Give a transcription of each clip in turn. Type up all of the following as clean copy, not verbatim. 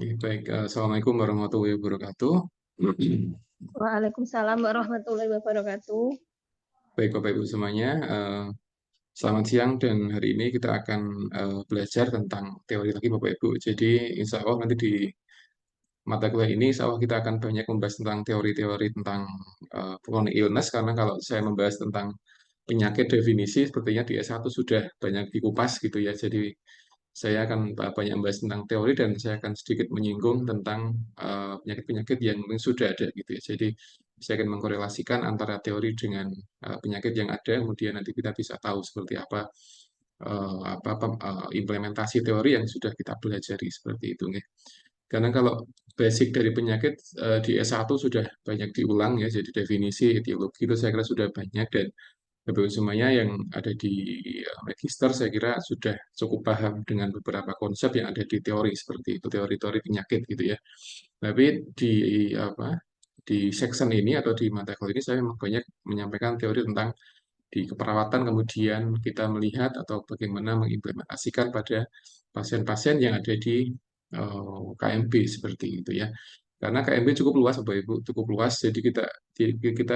Baik. Assalamualaikum warahmatullahi wabarakatuh. Waalaikumsalam warahmatullahi wabarakatuh. Baik, Bapak Ibu semuanya. Selamat siang dan hari ini kita akan belajar tentang teori lagi Bapak Ibu. Jadi insya Allah nanti di mata kuliah ini insya Allah kita akan banyak membahas tentang teori-teori tentang chronic illness, karena kalau saya membahas tentang penyakit definisi sepertinya di S1 sudah banyak dikupas gitu ya. Jadi saya akan banyak membahas tentang teori dan saya akan sedikit menyinggung tentang penyakit-penyakit yang mungkin sudah ada gitu ya. Jadi saya akan mengkorelasikan antara teori dengan penyakit yang ada, kemudian nanti kita bisa tahu seperti apa implementasi teori yang sudah kita pelajari seperti itu nih. Karena kalau basic dari penyakit di S1 sudah banyak diulang ya, jadi definisi, etiologi itu saya kira sudah banyak, dan Bapak semuanya yang ada di Magister saya kira sudah cukup paham dengan beberapa konsep yang ada di teori seperti itu, teori-teori penyakit gitu ya. Tapi di apa di section ini atau di mata kuliah ini saya memang banyak menyampaikan teori tentang di keperawatan, kemudian kita melihat atau bagaimana mengimplementasikan pada pasien-pasien yang ada di KMB seperti itu ya. Karena KMB cukup luas, Bapak Ibu, cukup luas. Jadi kita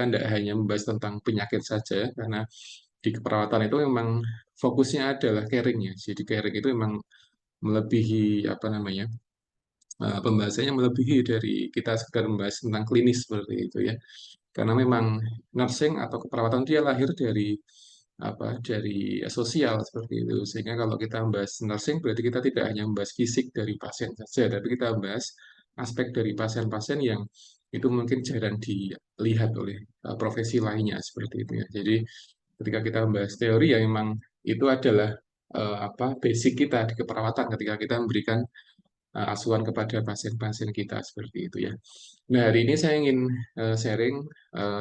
tidak hanya membahas tentang penyakit saja, karena di keperawatan itu memang fokusnya adalah caring ya. Jadi caring itu memang melebihi apa namanya, pembahasannya melebihi dari kita sekedar membahas tentang klinis seperti itu ya. Karena memang nursing atau keperawatan dia lahir dari sosial seperti itu. Sehingga kalau kita membahas nursing berarti kita tidak hanya membahas fisik dari pasien saja, tapi kita membahas aspek dari pasien-pasien yang itu mungkin jarang dilihat oleh profesi lainnya seperti itu ya. Jadi ketika kita membahas teori ya memang itu adalah basic kita di keperawatan ketika kita memberikan asuhan kepada pasien-pasien kita seperti itu ya. Nah, hari ini saya ingin sharing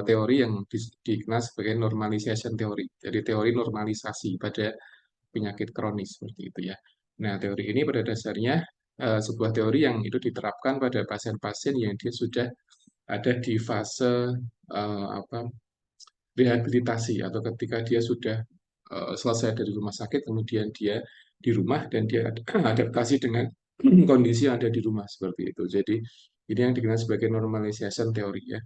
teori yang dikenal sebagai normalization theory. Jadi teori normalisasi pada penyakit kronis seperti itu ya. Nah, teori ini pada dasarnya sebuah teori yang itu diterapkan pada pasien-pasien yang dia sudah ada di fase apa rehabilitasi, atau ketika dia sudah selesai dari rumah sakit, kemudian dia di rumah dan dia adaptasi dengan kondisi yang ada di rumah seperti itu. Jadi ini yang dikenal sebagai normalization theory ya.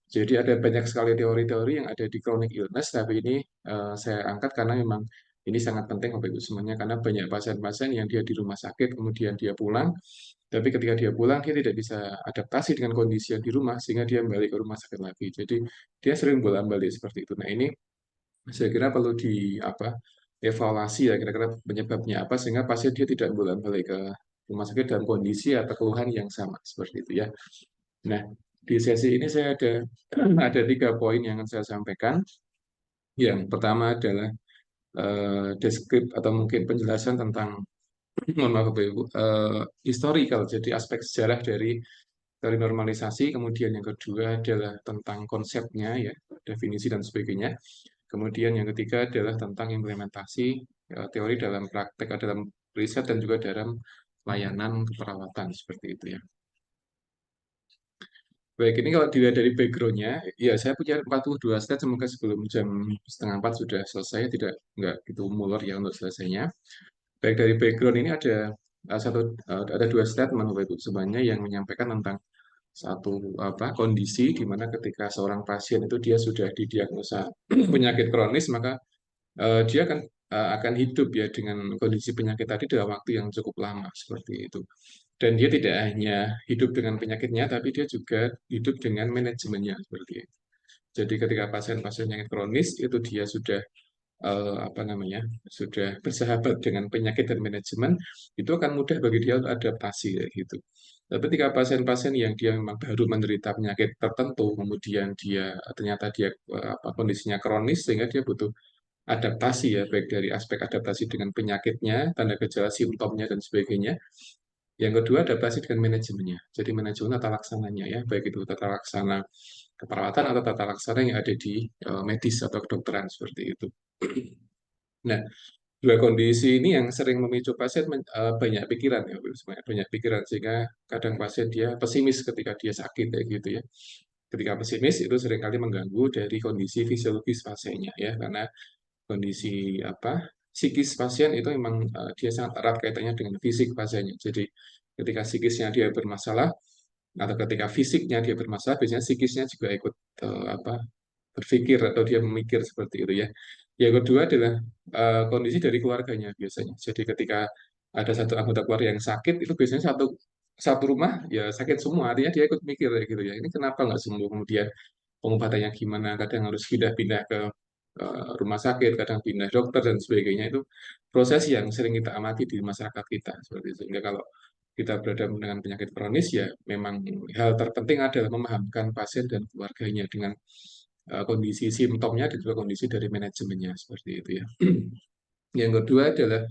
Jadi ada banyak sekali teori-teori yang ada di chronic illness, tapi ini saya angkat karena memang ini sangat penting Bapak Ibu semuanya, karena banyak pasien-pasien yang dia di rumah sakit, kemudian dia pulang, tapi ketika dia pulang dia tidak bisa adaptasi dengan kondisi yang di rumah, sehingga dia balik ke rumah sakit lagi. Jadi dia sering bolak-balik seperti itu. Nah, ini saya kira perlu evaluasi ya, kira-kira penyebabnya apa sehingga pasien dia tidak bolak-balik ke rumah sakit dalam kondisi atau keluhan yang sama seperti itu ya. Nah, di sesi ini saya ada ada 3 poin yang akan saya sampaikan. Yang pertama adalah deskrip atau mungkin penjelasan tentang mohon maaf Bapak Ibu, historical, jadi aspek sejarah dari normalisasi. Kemudian yang kedua adalah tentang konsepnya ya, definisi dan sebagainya. Kemudian yang ketiga adalah tentang implementasi teori dalam praktek, dalam riset dan juga dalam layanan keperawatan seperti itu ya. Baik, ini kalau dilihat dari background-nya, ya saya punya 42 slide, semoga sebelum jam setengah 4 sudah selesai, tidak nggak gitu molor ya untuk selesainya. Baik, dari background ini ada 2 statement Bapak Ibu semuanya yang menyampaikan tentang satu kondisi di mana ketika seorang pasien itu dia sudah didiagnosa penyakit kronis, maka dia akan hidup ya dengan kondisi penyakit tadi dalam waktu yang cukup lama seperti itu. Dan dia tidak hanya hidup dengan penyakitnya, tapi dia juga hidup dengan manajemennya seperti itu. Jadi ketika pasien-pasien yang kronis itu dia sudah sudah bersahabat dengan penyakit dan manajemen, itu akan mudah bagi dia untuk adaptasi kayak gitu. Tapi ketika pasien-pasien yang dia memang baru menderita penyakit tertentu, kemudian dia ternyata dia kondisinya kronis sehingga dia butuh adaptasi ya, baik dari aspek adaptasi dengan penyakitnya, tanda gejala, simptomnya dan sebagainya. Yang kedua, adaptasi dengan manajemennya. Jadi manajemen tata laksananya ya, baik itu tata laksana keperawatan atau tata laksana yang ada di medis atau kedokteran seperti itu. Nah, 2 kondisi ini yang sering memicu pasien banyak pikiran ya, banyak pikiran, sehingga kadang pasien dia pesimis ketika dia sakit kayak gitu ya. Ketika pesimis itu seringkali mengganggu dari kondisi fisiologis pasiennya ya, karena kondisi psikis pasien itu memang dia sangat erat kaitannya dengan fisik pasiennya. Jadi ketika psikisnya dia bermasalah atau ketika fisiknya dia bermasalah, biasanya psikisnya juga ikut berpikir atau dia memikir seperti itu ya. Yang kedua adalah kondisi dari keluarganya biasanya. Jadi ketika ada satu anggota keluarga yang sakit, itu biasanya satu satu rumah ya sakit semua. Artinya dia ikut mikir kayak gitu ya. Ini kenapa nggak sembuh? Kemudian pengobatannya gimana? Kadang harus pindah-pindah ke rumah sakit, kadang pindah dokter dan sebagainya. Itu proses yang sering kita amati di masyarakat kita seperti itu. Sehingga kalau kita berada dengan penyakit kronis ya memang hal terpenting adalah memahamkan pasien dan keluarganya dengan kondisi simptomnya dan juga kondisi dari manajemennya seperti itu ya. Yang kedua adalah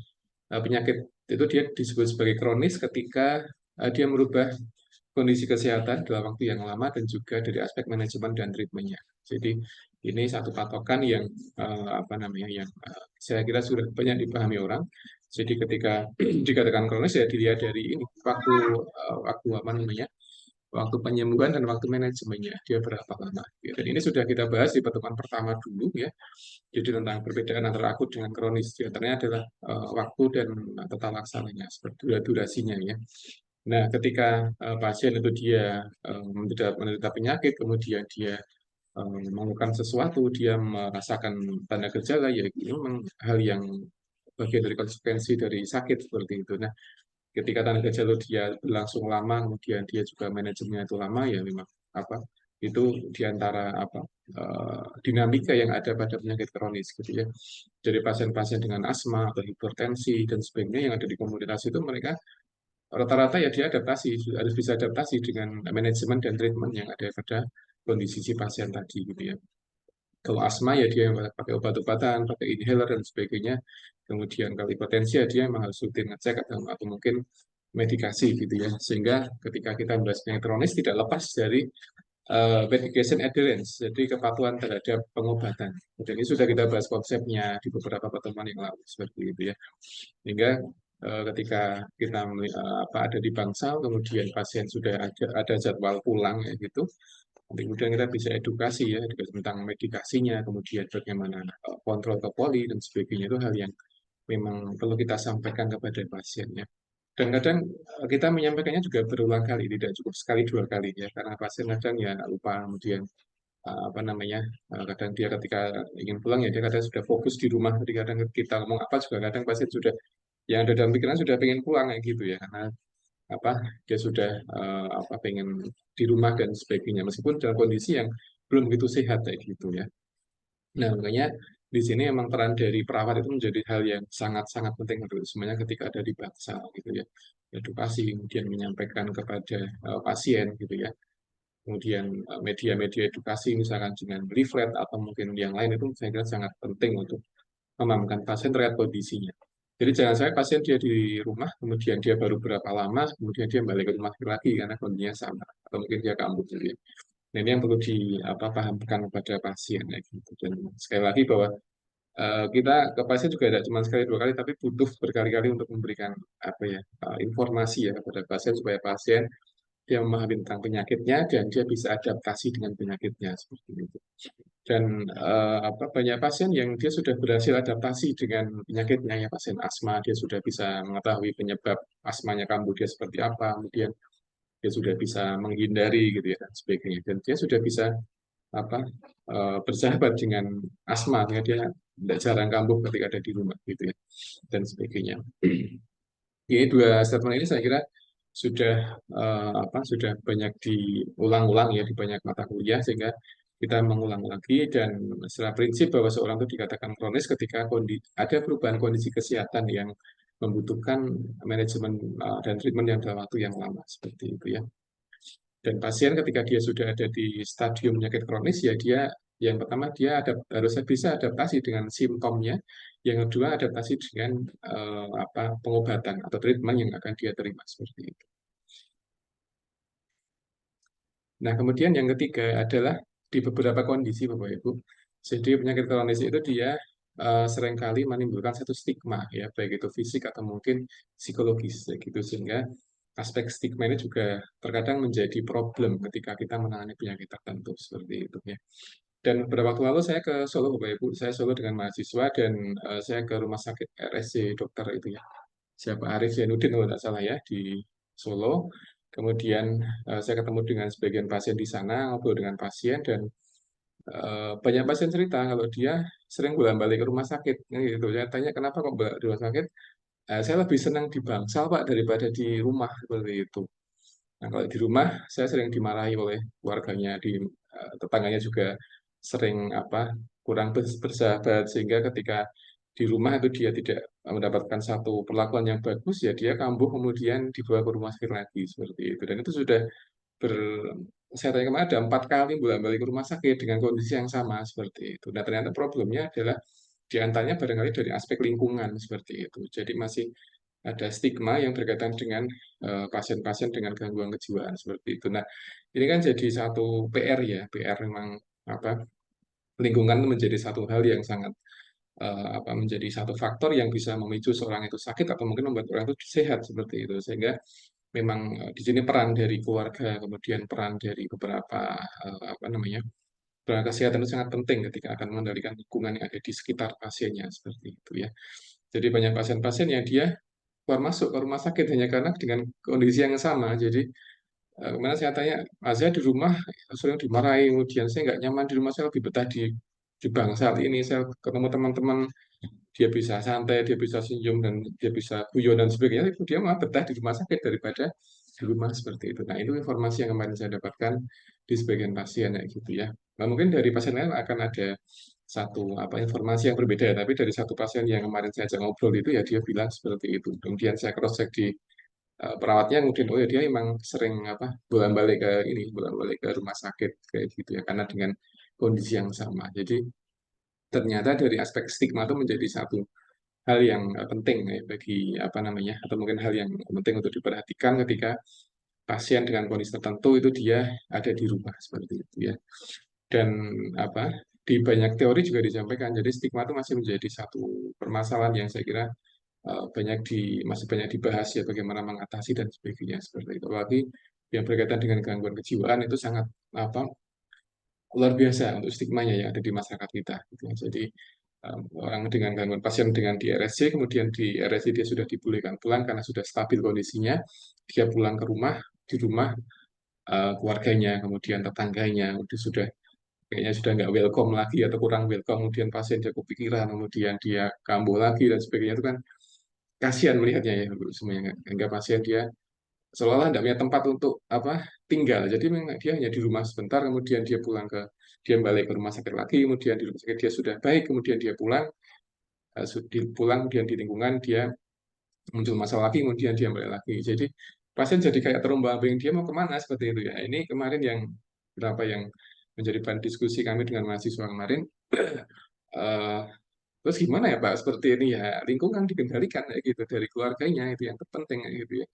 penyakit itu dia disebut sebagai kronis ketika dia merubah kondisi kesehatan dalam waktu yang lama dan juga dari aspek manajemen dan treatmentnya. Jadi ini satu patokan yang saya kira sudah banyak dipahami orang. Jadi ketika dikatakan kronis ya dilihat dari ini waktu apa namanya waktu penyembuhan dan waktu manajemennya dia berapa lama. Ya, dan ini sudah kita bahas di pertemuan pertama dulu ya. Jadi tentang perbedaan antara akut dengan kronis. Di antaranya adalah waktu dan tata laksananya, seperti durasinya ya. Nah, ketika pasien itu dia menderita penyakit, kemudian dia melakukan sesuatu, dia merasakan tanda gejala, ya itu memang hal yang bagian dari konsekuensi dari sakit seperti itu. Nah, ketika tanda gejala dia berlangsung lama, kemudian dia juga manajemennya itu lama, ya memang apa itu diantara dinamika yang ada pada penyakit kronis gitu ya. Jadi pasien-pasien dengan asma atau hipertensi dan sebagainya yang ada di komunitas itu mereka rata-rata ya dia adaptasi, harus bisa adaptasi dengan manajemen dan treatment yang ada pada kondisi si pasien tadi gitu ya. Kalau asma ya dia yang pakai obat-obatan, pakai inhaler dan sebagainya. Kemudian kalau hipertensi ya dia memang harus rutin ngecek atau mungkin medikasi gitu ya. Sehingga ketika kita membahas penyakit kronis tidak lepas dari medication adherence, jadi kepatuhan terhadap pengobatan. Dan ini sudah kita bahas konsepnya di beberapa pertemuan yang lalu seperti itu ya. Sehingga ketika kita ada di bangsal, kemudian pasien sudah ada jadwal pulang ya gitu, kemudian kita bisa edukasi ya, edukasi tentang medikasinya, kemudian bagaimana kontrol ke poli dan sebagainya itu hal yang memang perlu kita sampaikan kepada pasiennya. Dan kadang kita menyampaikannya juga berulang kali, tidak cukup sekali dua kali ya, karena pasien kadang ya lupa, kemudian kadang dia ketika ingin pulang ya dia kadang sudah fokus di rumah, jadi kadang kita ngomong apa juga kadang pasien sudah yang ada dalam pikiran sudah pengen pulang kayak gitu ya, karena dia sudah pengen di rumah dan sebagainya, meskipun dalam kondisi yang belum begitu sehat kayak gitu ya. Nah, makanya di sini emang peran dari perawat itu menjadi hal yang sangat-sangat penting untuk semuanya ketika ada di bangsal gitu ya. Edukasi, kemudian menyampaikan kepada pasien gitu ya. Kemudian media-media edukasi misalkan dengan leaflet atau mungkin yang lain itu saya kira sangat penting untuk memahamkan pasien terkait kondisinya. Jadi jangan sampai pasien dia di rumah, kemudian dia baru berapa lama, kemudian dia balik ke rumah lagi karena kondisinya sama, atau mungkin dia kambuh gitu ya. Nah, ini yang perlu dipahamkan kepada pasien ya gitu. Dan sekali lagi bahwa kita ke pasien juga tidak cuma sekali dua kali, tapi butuh berkali-kali untuk memberikan informasi ya kepada pasien supaya pasien dia memahami tentang penyakitnya dan dia bisa adaptasi dengan penyakitnya seperti itu. Dan banyak pasien yang dia sudah berhasil adaptasi dengan penyakitnya ya, pasien asma dia sudah bisa mengetahui penyebab asmanya kambuh dia seperti apa, kemudian dia sudah bisa menghindari gitu ya dan sebagainya, dan dia sudah bisa apa bersahabat dengan asma ya, dia tidak jarang kambuh ketika ada di rumah gitu ya dan sebagainya. Ini dua statement ini saya kira sudah sudah banyak diulang-ulang ya di banyak mata kuliah, sehingga kita mengulang lagi, dan secara prinsip bahwa seorang itu dikatakan kronis ketika ada perubahan kondisi kesehatan yang membutuhkan manajemen dan treatment yang dalam waktu yang lama seperti itu ya. Dan pasien ketika dia sudah ada di stadium penyakit kronis ya dia yang pertama dia harusnya bisa adaptasi dengan simptomnya, yang kedua adaptasi dengan pengobatan atau treatment yang akan dia terima seperti itu. Nah, kemudian yang ketiga adalah di beberapa kondisi Bapak Ibu. Jadi penyakit kronis itu dia seringkali menimbulkan satu stigma ya, baik itu fisik atau mungkin psikologis gitu, sehingga aspek stigma ini juga terkadang menjadi problem ketika kita menangani penyakit tertentu seperti itu ya. Dan beberapa waktu lalu saya ke Solo, Bapak Ibu. Saya Solo dengan mahasiswa dan saya ke rumah sakit RSC dokter itu ya. Siapa Arif Zainuddin kalau tidak salah ya di Solo. Kemudian saya ketemu dengan sebagian pasien di sana, ngobrol dengan pasien dan banyak pasien cerita kalau dia sering bolak-balik ke rumah sakit. Gitu. Saya tanya kenapa kok bolak di rumah sakit? Saya lebih senang di bangsal Pak daripada di rumah seperti itu. Nah, kalau di rumah saya sering dimarahi oleh keluarganya, di tetangganya juga sering apa kurang bersahabat sehingga ketika di rumah itu dia tidak mendapatkan satu perlakuan yang bagus ya dia kambuh kemudian dibawa ke rumah sakit lagi seperti itu dan itu sudah ber saya tanya kemarin ada 4 kali bolak-balik ke rumah sakit dengan kondisi yang sama seperti itu. Nah ternyata problemnya adalah di antaranya barangkali dari aspek lingkungan seperti itu. Jadi masih ada stigma yang berkaitan dengan pasien-pasien dengan gangguan kejiwaan seperti itu. Nah, ini kan jadi satu PR ya, PR memang apa lingkungan menjadi satu hal yang sangat menjadi satu faktor yang bisa memicu seorang itu sakit atau mungkin membuat orang itu sehat seperti itu. Sehingga memang di sini peran dari keluarga, kemudian peran dari beberapa peran kesehatan itu sangat penting ketika akan mengendalikan lingkungan yang ada di sekitar pasiennya seperti itu ya. Jadi banyak pasien-pasien yang dia keluar masuk ke rumah sakit hanya karena dengan kondisi yang sama. Jadi kemarin saya tanya, saya di rumah sering dimarahi, kemudian saya nggak nyaman di rumah, saya lebih betah di bangsal ini. Saya ketemu teman-teman, dia bisa santai, dia bisa senyum, dan dia bisa guyon dan sebagainya. Itu dia malah betah di rumah sakit daripada di rumah seperti itu. Nah, itu informasi yang kemarin saya dapatkan di sebagian pasien kayak gitu ya. Nah, mungkin dari pasien lain akan ada satu informasi yang berbeda, tapi dari satu pasien yang kemarin saya ajak ngobrol itu ya dia bilang seperti itu. Kemudian saya cross check di perawatnya kemudian oh ya dia emang sering bolak-balik ke ini bolak-balik ke rumah sakit kayak gitu ya karena dengan kondisi yang sama. Jadi ternyata dari aspek stigma itu menjadi satu hal yang penting ya bagi atau mungkin hal yang penting untuk diperhatikan ketika pasien dengan kondisi tertentu itu dia ada di rumah seperti itu ya. Dan di banyak teori juga disampaikan jadi stigma itu masih menjadi satu permasalahan yang saya kira masih banyak dibahas ya bagaimana mengatasi dan sebagainya seperti itu. Apalagi yang berkaitan dengan gangguan kejiwaan itu sangat apa luar biasa untuk stigmanya yang ada di masyarakat kita. Gitu ya. Jadi orang dengan gangguan pasien dengan di RSC, kemudian di RSC dia sudah dibolehkan pulang karena sudah stabil kondisinya, dia pulang ke rumah, di rumah keluarganya, kemudian tetangganya, sudah kayaknya sudah nggak welcome lagi atau kurang welcome, kemudian pasien dia kepikiran, kemudian dia kambuh lagi dan sebagainya itu kan kasihan melihatnya ya semuanya hingga pasien dia seolah-olah tidak punya tempat untuk tinggal. Jadi memang dia hanya di rumah sebentar, kemudian dia balik ke rumah sakit lagi, kemudian di rumah sakit dia sudah baik, kemudian dia pulang, kemudian di lingkungan dia muncul masalah lagi, kemudian dia balik lagi. Jadi pasien jadi kayak terombang-ambing dia mau kemana seperti itu ya. Ini kemarin yang berapa yang menjadi bahan diskusi kami dengan mahasiswa kemarin. eh, Terus gimana ya Pak seperti ini ya lingkungan dikendalikan kayak gitu dari keluarganya itu yang terpenting kayak gitu ya.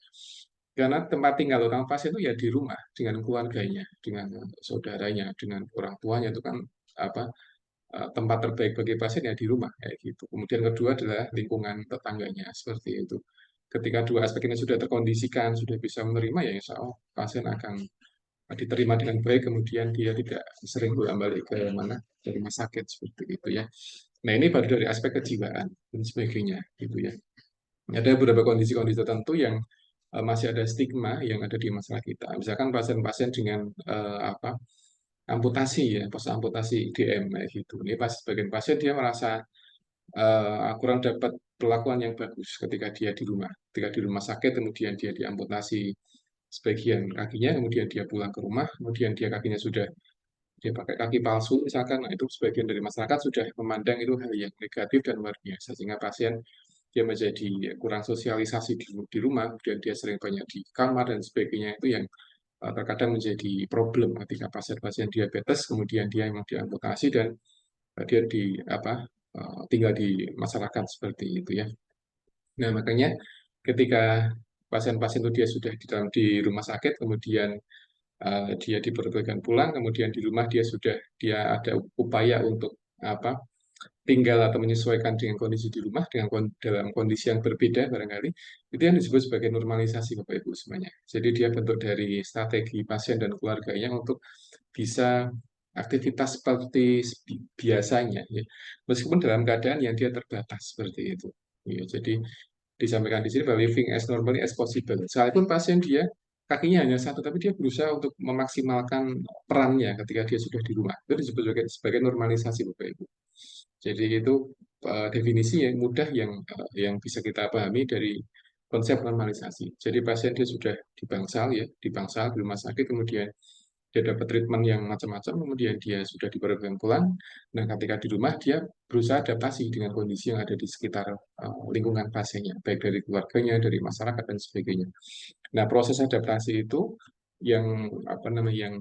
Karena tempat tinggal utama pasien itu ya di rumah dengan keluarganya, dengan saudaranya, dengan orang tuanya itu kan apa tempat terbaik bagi pasien ya di rumah kayak gitu. Kemudian kedua adalah lingkungan tetangganya seperti itu. Ketika dua aspek ini sudah terkondisikan, sudah bisa menerima ya insya Allah pasien akan diterima dengan baik, kemudian dia tidak sering bolak-balik ke mana ke rumah sakit seperti itu ya. Nah ini baru dari aspek kejiwaan dan sebagainya gitu ya. Ada beberapa kondisi-kondisi tertentu yang masih ada stigma yang ada di masyarakat kita. Misalkan pasien-pasien dengan amputasi ya, post amputasi IDM kayak gitu. Ini pas sebagian pasien dia merasa kurang dapat perlakuan yang bagus ketika dia di rumah. Ketika di rumah sakit kemudian dia diamputasi sebagian kakinya, kemudian dia pulang ke rumah, kemudian dia pakai kaki palsu misalkan, nah itu sebagian dari masyarakat sudah memandang itu hal yang negatif dan luar biasa sehingga pasien dia menjadi kurang sosialisasi di rumah, kemudian dia sering banyak di kamar dan sebagainya itu yang terkadang menjadi problem ketika pasien-pasien diabetes kemudian dia memang diamputasi dan dia tinggal di masyarakat seperti itu ya. Nah makanya ketika pasien-pasien itu dia sudah di rumah sakit kemudian dia diperbolehkan pulang, kemudian di rumah dia ada upaya untuk apa tinggal atau menyesuaikan dengan kondisi di rumah dalam kondisi yang berbeda barangkali itu yang disebut sebagai normalisasi Bapak Ibu semuanya. Jadi dia bentuk dari strategi pasien dan keluarganya untuk bisa aktivitas seperti biasanya ya. Meskipun dalam keadaan yang dia terbatas seperti itu. Ya, jadi disampaikan di sini bahwa living as normally as possible. Sekalipun pasien dia kakinya hanya satu, tapi dia berusaha untuk memaksimalkan perannya ketika dia sudah di rumah. Itu disebut sebagai normalisasi, Bapak Ibu. Jadi itu definisi yang mudah yang bisa kita pahami dari konsep normalisasi. Jadi pasien dia sudah dibangsal di rumah sakit, kemudian dia dapat treatment yang macam-macam, kemudian dia sudah diperbolehkan pulang. Nah, ketika di rumah dia berusaha adaptasi dengan kondisi yang ada di sekitar lingkungan pasiennya, baik dari keluarganya, dari masyarakat dan sebagainya. Nah, proses adaptasi itu yang apa namanya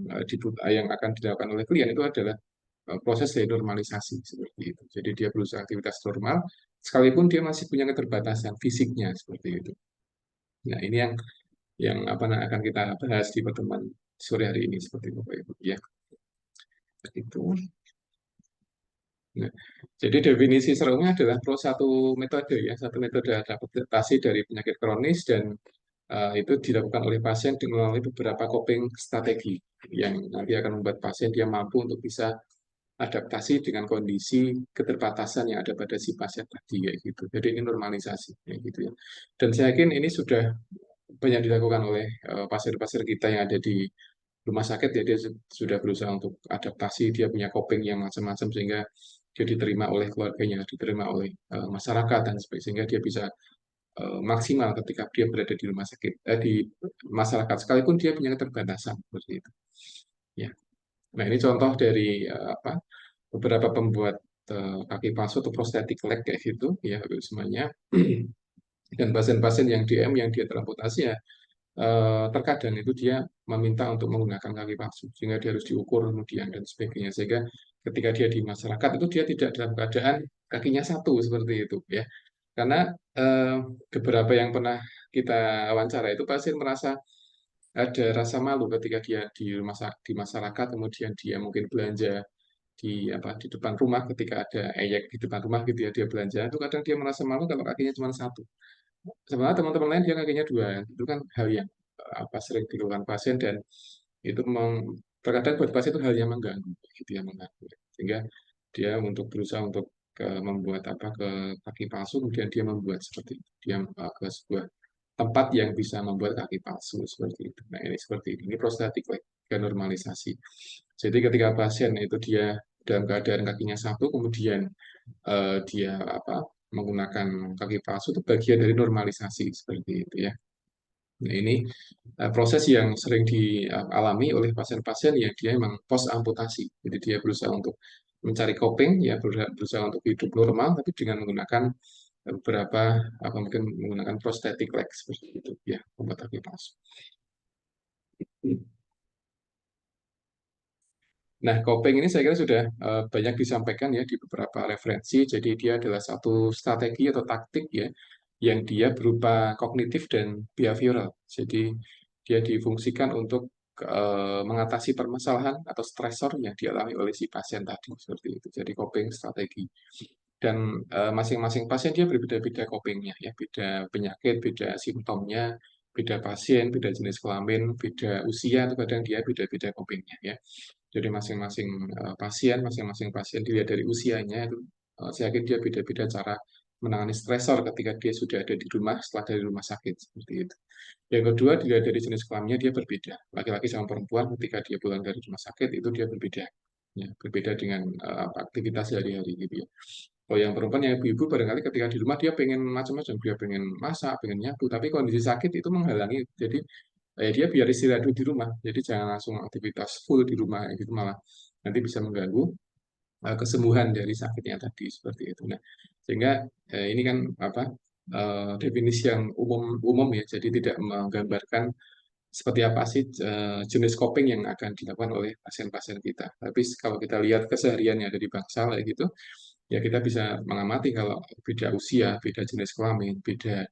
yang akan dilakukan oleh klien itu adalah proses denormalisasi seperti itu. Jadi dia berusaha aktivitas normal, sekalipun dia masih punya keterbatasan fisiknya seperti itu. Nah, ini yang apa akan kita bahas di pertemuan sore hari ini seperti Bapak Ibu ya. Itu. Nah, jadi definisi serumnya adalah satu metode ya, satu metode adaptasi dari penyakit kronis dan itu dilakukan oleh pasien melalui beberapa coping strategi yang nanti akan membuat pasien dia mampu untuk bisa adaptasi dengan kondisi keterbatasan yang ada pada si pasien tadi ya gitu. Jadi ini normalisasi ya gitu ya. Dan saya yakin ini sudah banyak dilakukan oleh pasien-pasien kita yang ada di rumah sakit ya, dia sudah berusaha untuk adaptasi, dia punya coping yang macam-macam sehingga dia diterima oleh keluarganya, diterima oleh masyarakat dan sebagainya, sehingga dia bisa maksimal ketika dia berada di rumah sakit, di masyarakat sekalipun dia punya keterbatasan seperti itu. Ya. Nah, ini contoh dari beberapa pembuat kaki palsu atau prosthetic leg kayak gitu ya semuanya. Dan pasien-pasien yang DM yang dia teramputasi ya terkadang itu dia meminta untuk menggunakan kaki palsu sehingga dia harus diukur kemudian dan sebagainya, sehingga ketika dia di masyarakat itu dia tidak dalam keadaan kakinya satu seperti itu ya, karena beberapa yang pernah kita wawancara itu pasien merasa ada rasa malu ketika dia di masyarakat, kemudian dia mungkin belanja di depan rumah, ketika ada eyek di depan rumah gitu ya, dia belanja itu kadang dia merasa malu kalau kakinya cuma satu. Sebenarnya teman-teman lain dia kakinya dua, itu kan hal yang sering dilakukan pasien dan itu terkadang buat pasien itu hal yang mengganggu, gitu ya mengganggu. Sehingga dia untuk berusaha untuk membuat ke kaki palsu, kemudian dia membuat seperti itu, dia ke sebuah tempat yang bisa membuat kaki palsu seperti itu. Nah ini seperti ini prostetik normalisasi. Jadi ketika pasien itu dia dalam keadaan kakinya satu, kemudian dia menggunakan kaki palsu itu bagian dari normalisasi seperti itu ya. Nah, ini proses yang sering dialami oleh pasien-pasien yang dia memang post amputasi. Jadi dia berusaha untuk mencari coping, ya berusaha untuk hidup normal, tapi dengan menggunakan beberapa mungkin menggunakan prosthetic leg seperti itu ya, membuat kaki palsu. Nah, coping ini saya kira sudah banyak disampaikan ya di beberapa referensi. Jadi dia adalah satu strategi atau taktik ya yang dia berupa kognitif dan behavioral. Jadi dia difungsikan untuk mengatasi permasalahan atau stresor yang dialami oleh si pasien tadi seperti itu. Jadi coping strategi. Dan masing-masing pasien dia berbeda-beda copingnya ya, beda penyakit, beda simptomnya, beda pasien, beda jenis kelamin, beda usia, itu kadang dia beda-beda copingnya ya. Jadi masing-masing pasien dilihat dari usianya itu saya yakin dia beda-beda cara menangani stresor ketika dia sudah ada di rumah setelah dari rumah sakit seperti itu. Yang kedua dilihat dari jenis kelaminnya dia berbeda. Laki-laki sama perempuan ketika dia pulang dari rumah sakit itu dia berbeda. Ya, berbeda dengan aktivitas sehari-hari gitu ya. Kalau yang perempuan yang ibu-ibu barangkali ketika di rumah dia pengen macam-macam, dia pengen masak, pengen nyapu, tapi kondisi sakit itu menghalangi. Jadi dia biar istirahat dulu di rumah, jadi jangan langsung aktivitas full di rumah gitu, malah nanti bisa mengganggu kesembuhan dari sakitnya tadi seperti itu. Nah, sehingga ini kan definisi yang umum ya, jadi tidak menggambarkan seperti apa sih jenis coping yang akan dilakukan oleh pasien-pasien kita. Tapi kalau kita lihat keseharian yang ada di bangsal kayak gitu, ya kita bisa mengamati kalau beda usia, beda jenis kelamin, beda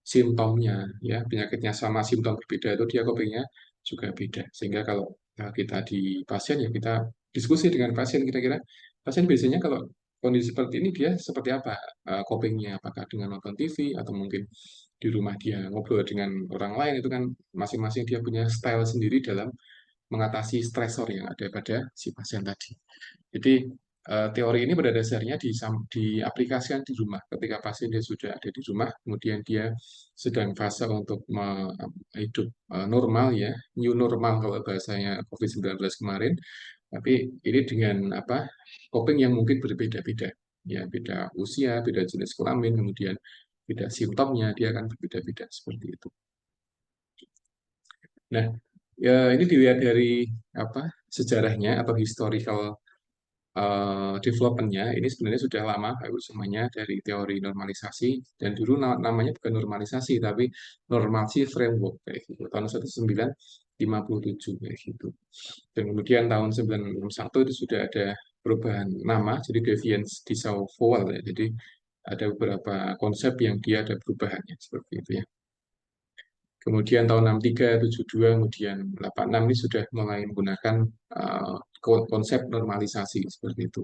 simptomnya, ya penyakitnya sama simptom berbeda itu dia copingnya juga beda. Sehingga kalau kita di pasien ya kita diskusi dengan pasien kira-kira pasien biasanya kalau kondisi seperti ini dia seperti apa copingnya, apakah dengan nonton TV atau mungkin di rumah dia ngobrol dengan orang lain, itu kan masing-masing dia punya style sendiri dalam mengatasi stresor yang ada pada si pasien tadi. Jadi teori ini pada dasarnya diaplikasikan di rumah. Ketika pasien dia sudah ada di rumah, kemudian dia sedang fase untuk hidup normal ya, new normal kalau bahasanya COVID-19 kemarin. Tapi ini dengan coping yang mungkin berbeda-beda. Ya, beda usia, beda jenis kelamin, kemudian beda simptomnya, dia akan berbeda-beda seperti itu. Nah, ya ini dilihat dari sejarahnya atau historical development-nya. Ini sebenarnya sudah lama semuanya dari teori normalisasi, dan dulu namanya bukan normalisasi tapi normasi framework kayak gitu, tahun 1957 kayak gitu. Dan kemudian tahun 1961 itu sudah ada perubahan nama jadi Deviance di Disavowal ya. Jadi ada beberapa konsep yang dia ada perubahannya seperti itu ya. Kemudian tahun 63, 72, kemudian 86 ini sudah mulai menggunakan konsep normalisasi seperti itu.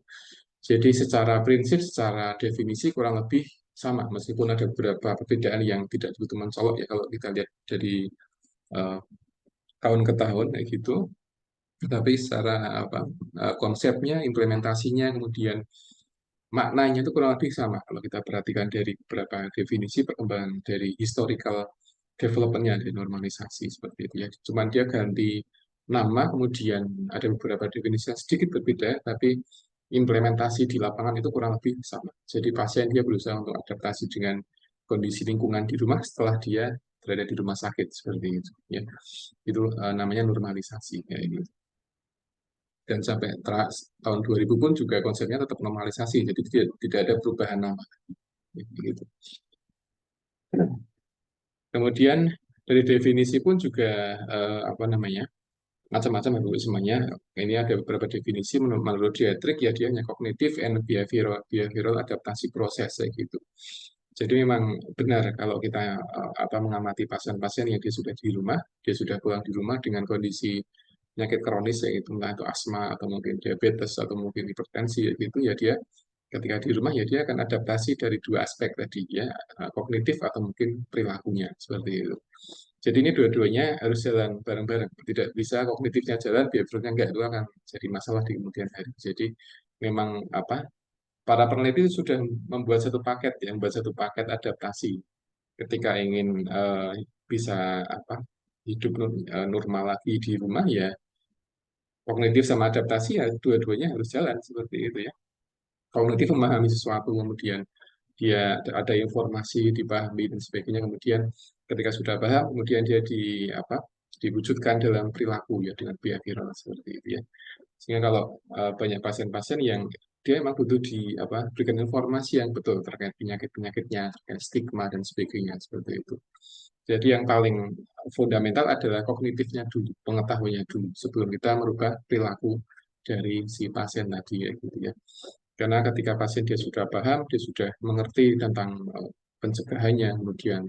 Jadi secara prinsip, secara definisi kurang lebih sama, meskipun ada beberapa perbedaan yang tidak begitu mencolok ya kalau kita lihat dari uh, tahun ke tahun kayak gitu. Tetapi secara konsepnya, implementasinya, kemudian maknanya itu kurang lebih sama kalau kita perhatikan dari beberapa definisi perkembangan dari historical development-nya dari normalisasi seperti itu ya. Cuman dia ganti nama, kemudian ada beberapa definisi yang sedikit berbeda, tapi implementasi di lapangan itu kurang lebih sama. Jadi pasien dia berusaha untuk adaptasi dengan kondisi lingkungan di rumah setelah dia berada di rumah sakit seperti itu ya. Itu namanya normalisasi kayak gitu. Dan sampai tahun 2000 pun juga konsepnya tetap normalisasi, jadi tidak ada perubahan nama. Gitu. Kemudian dari definisi pun juga macam-macam semuanya. Ini ada beberapa definisi menurut Dietrich ya, dia hanya kognitif and behavioral adaptasi proses gitu. Jadi memang benar kalau kita mengamati pasien-pasien yang dia sudah di rumah, dia sudah pulang di rumah dengan kondisi penyakit kronis yaitu entah itu asma atau mungkin diabetes atau mungkin hipertensi gitu ya, dia ketika di rumah ya dia akan adaptasi dari dua aspek tadi ya, kognitif atau mungkin perilakunya seperti itu. Jadi ini dua-duanya harus jalan bareng-bareng. Tidak bisa kognitifnya jalan, behaviornya enggak, itu akan jadi masalah di kemudian hari. Jadi memang para peneliti sudah membuat satu paket, yang membuat satu paket adaptasi ketika ingin bisa hidup normal lagi di rumah ya, kognitif sama adaptasi ya dua-duanya harus jalan seperti itu ya. Kognitif memahami sesuatu, kemudian dia ada informasi dipahami dan sebagainya, kemudian ketika sudah paham kemudian dia diwujudkan dalam perilaku ya dengan behavioral seperti itu ya. Sehingga kalau banyak pasien-pasien yang dia memang butuh berikan informasi yang betul terkait penyakit-penyakitnya, terkait stigma dan sebagainya seperti itu. Jadi yang paling fundamental adalah kognitifnya dulu, pengetahuannya dulu sebelum kita merubah perilaku dari si pasien tadi ya gitu ya. Karena ketika pasien dia sudah paham, dia sudah mengerti tentang pencegahannya, kemudian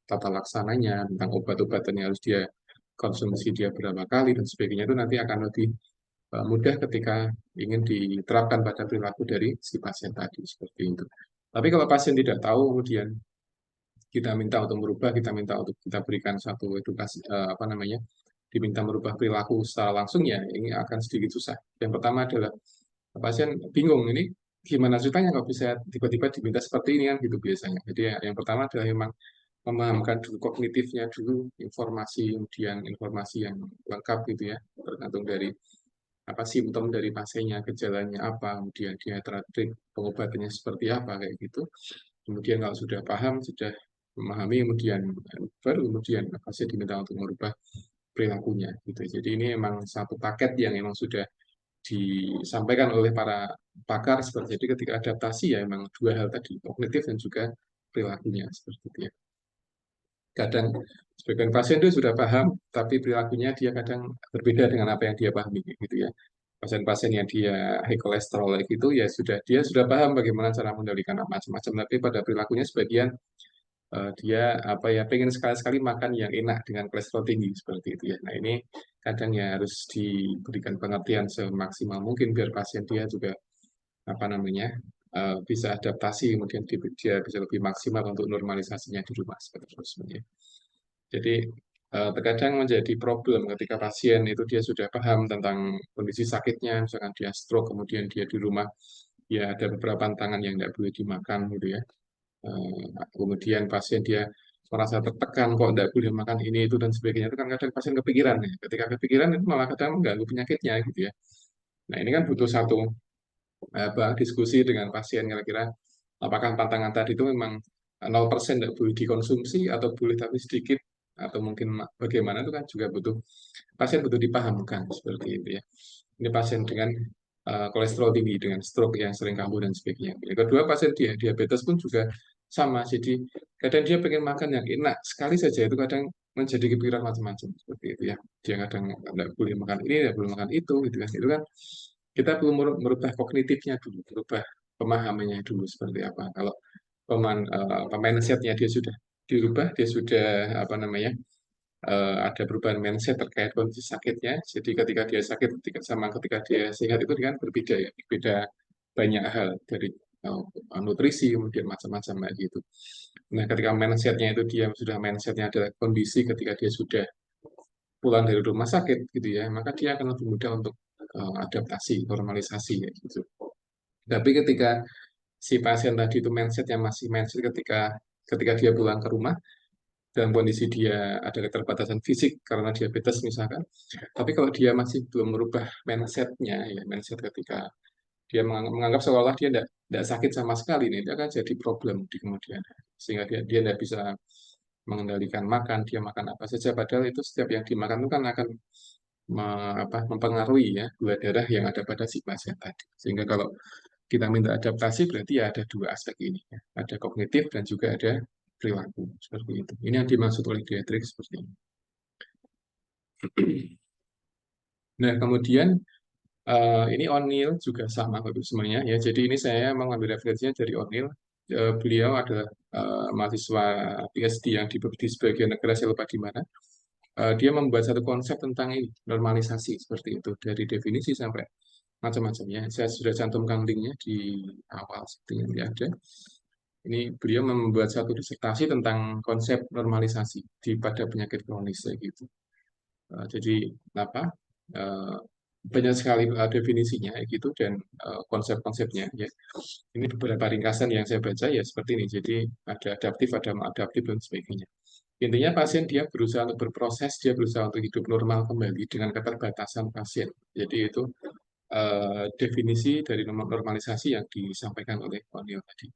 tata laksananya, tentang obat-obatan yang harus dia konsumsi dia berapa kali dan sebagainya, itu nanti akan lebih mudah ketika ingin diterapkan pada perilaku dari si pasien tadi seperti itu. Tapi kalau pasien tidak tahu, kemudian kita minta untuk merubah, kita minta untuk kita berikan satu edukasi, diminta merubah perilaku secara langsung ya, ini akan sedikit susah. Yang pertama adalah pasien bingung ini gimana ceritanya kok bisa tiba-tiba diminta seperti ini kan gitu biasanya. Jadi yang pertama adalah memang memahamkan dulu kognitifnya dulu, informasi, kemudian informasi yang lengkap gitu ya, tergantung dari simptom dari pasiennya, gejalanya apa, kemudian dia terapi pengobatannya seperti apa kayak gitu. Kemudian kalau sudah paham, sudah memahami, kemudian baru kemudian pasien diminta untuk merubah perilakunya gitu. Jadi ini memang satu paket yang memang sudah disampaikan oleh para pakar seperti itu. Ketika adaptasi ya memang dua hal tadi, kognitif dan juga perilakunya seperti itu ya. Kadang sebagian pasien itu sudah paham, tapi perilakunya dia kadang berbeda dengan apa yang dia pahami gitu ya. Pasien-pasien yang dia high cholesterol gitu ya dia sudah paham bagaimana cara mengendalikan macam-macam, tapi pada perilakunya sebagian dia pengen sekali-sekali makan yang enak dengan kolesterol tinggi seperti itu ya. Nah ini kadang ya harus diberikan pengertian semaksimal mungkin biar pasien dia juga bisa adaptasi, kemudian dia bisa lebih maksimal untuk normalisasinya di rumah seperti itu sebenarnya. Jadi terkadang menjadi problem ketika pasien itu dia sudah paham tentang kondisi sakitnya, misalkan dia stroke, kemudian dia di rumah, ya ada beberapa tantangan yang tidak boleh dimakan gitu ya. Kemudian pasien dia merasa tertekan kok tidak boleh makan ini itu dan sebagainya, itu kan kadang pasien kepikiran ya. Ketika kepikiran itu malah kadang mengganggu penyakitnya gitu ya. Nah ini kan butuh satu diskusi dengan pasien kira-kira apakah pantangan tadi itu memang 0% tidak boleh dikonsumsi atau boleh tapi sedikit atau mungkin bagaimana, itu kan juga butuh pasien butuh dipahamkan seperti itu ya. Ini pasien dengan kolesterol tinggi, dengan stroke yang sering kambuh dan sebagainya. Yang kedua, pasien diabetes pun juga sama. Jadi kadang dia pengen makan yang enak sekali saja, itu kadang menjadi kepikiran macam-macam seperti itu ya. Dia kadang tidak boleh makan ini, tidak boleh makan itu gitu kan. Itu kan kita perlu merubah kognitifnya dulu, merubah pemahamannya dulu seperti apa. Kalau mindsetnya dia sudah dirubah, dia sudah apa namanya, ada perubahan mindset terkait kondisi sakitnya. Jadi ketika dia sakit sama ketika dia sehat itu kan berbeda ya, berbeda banyak hal dari nutrisi kemudian macam-macam kayak gitu. Nah, ketika mindsetnya itu dia sudah mindsetnya adalah kondisi ketika dia sudah pulang dari rumah sakit gitu ya, maka dia akan lebih mudah untuk adaptasi, normalisasi ya gitu. Tapi ketika si pasien tadi itu mindsetnya masih mindset ketika ketika dia pulang ke rumah dalam kondisi dia ada keterbatasan fisik karena diabetes misalkan, tapi kalau dia masih belum merubah mindsetnya ya, mindset ketika dia menganggap seolah-olah dia tidak sakit sama sekali, ini dia akan jadi problem di kemudian hari. Sehingga dia tidak bisa mengendalikan makan, dia makan apa saja, padahal itu setiap yang dimakan itu kan akan mempengaruhi ya gula darah yang ada pada si pasien tadi. Sehingga kalau kita minta adaptasi berarti ya ada dua aspek ini ya. Ada kognitif dan juga ada perilaku seperti itu. Ini yang dimaksud oleh Dietrich seperti ini. Nah, kemudian ini O'Neill juga sama Bapak semuanya ya. Jadi ini saya mengambil referensinya dari O'Neill. Beliau adalah mahasiswa PhD yang di sebagian negara, saya lupa di mana. Dia membuat satu konsep tentang ini, normalisasi seperti itu dari definisi sampai macam-macamnya. Saya sudah cantumkan linknya di awal seperti yang ada. Ini beliau membuat satu disertasi tentang konsep normalisasi pada penyakit kronis kayak gitu. Jadi apa? Uh, Banyak sekali definisinya kayak gitu dan konsep-konsepnya ya. Ini beberapa ringkasan yang saya baca ya seperti ini. Jadi ada adaptif, ada maladaptif dan sebagainya. Intinya pasien dia berusaha untuk berproses, dia berusaha untuk hidup normal kembali dengan keterbatasan pasien. Jadi itu definisi dari normalisasi yang disampaikan oleh O'Neill tadi.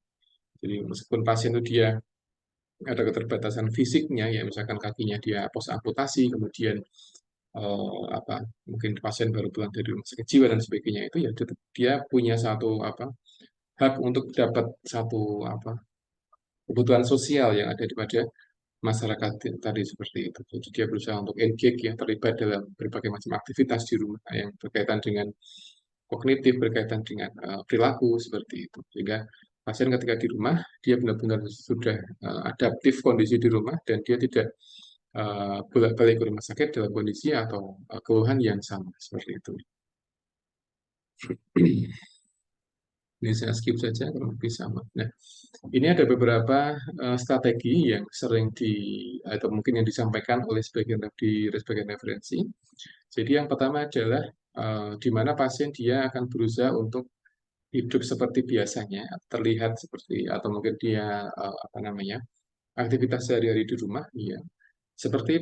Jadi meskipun pasien itu dia ada keterbatasan fisiknya, ya misalkan kakinya dia pos amputasi, kemudian apa mungkin pasien baru pulang dari rumah sakit jiwa dan sebagainya itu ya dia punya satu apa hak untuk dapat satu apa kebutuhan sosial yang ada pada masyarakat tadi seperti itu. Jadi dia berusaha untuk engage ya terlibat dalam berbagai macam aktivitas di rumah yang berkaitan dengan kognitif, berkaitan dengan perilaku seperti itu. Sehingga pasien ketika di rumah dia benar-benar sudah adaptif kondisi di rumah dan dia tidak bolak-balik ke rumah sakit dalam kondisi atau keluhan yang sama seperti itu. Ini saya skip saja kalau lebih sama. Nah, ini ada beberapa strategi yang sering atau mungkin yang disampaikan oleh sebagian referensi. Jadi yang pertama adalah di mana pasien dia akan berusaha untuk hidup seperti biasanya, terlihat seperti atau mungkin dia apa namanya aktivitas sehari-hari di rumah, ya seperti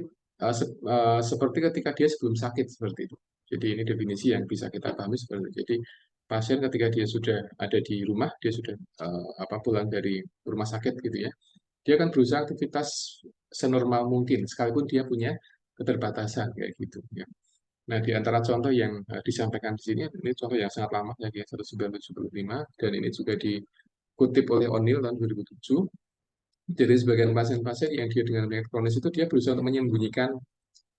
seperti ketika dia sebelum sakit seperti itu. Jadi ini definisi yang bisa kita pahami seperti itu. Jadi pasien ketika dia sudah ada di rumah, dia sudah pulang dari rumah sakit gitu ya, dia akan berusaha aktivitas senormal mungkin, sekalipun dia punya keterbatasan kayak gitu. Ya. Nah, di antara contoh yang disampaikan di sini, ini contoh yang sangat lama, ya, 1975, dan ini juga dikutip oleh O'Neill tahun 2007. Jadi sebagian pasien-pasien yang dia dengan penyakit kronis itu dia berusaha untuk menyembunyikan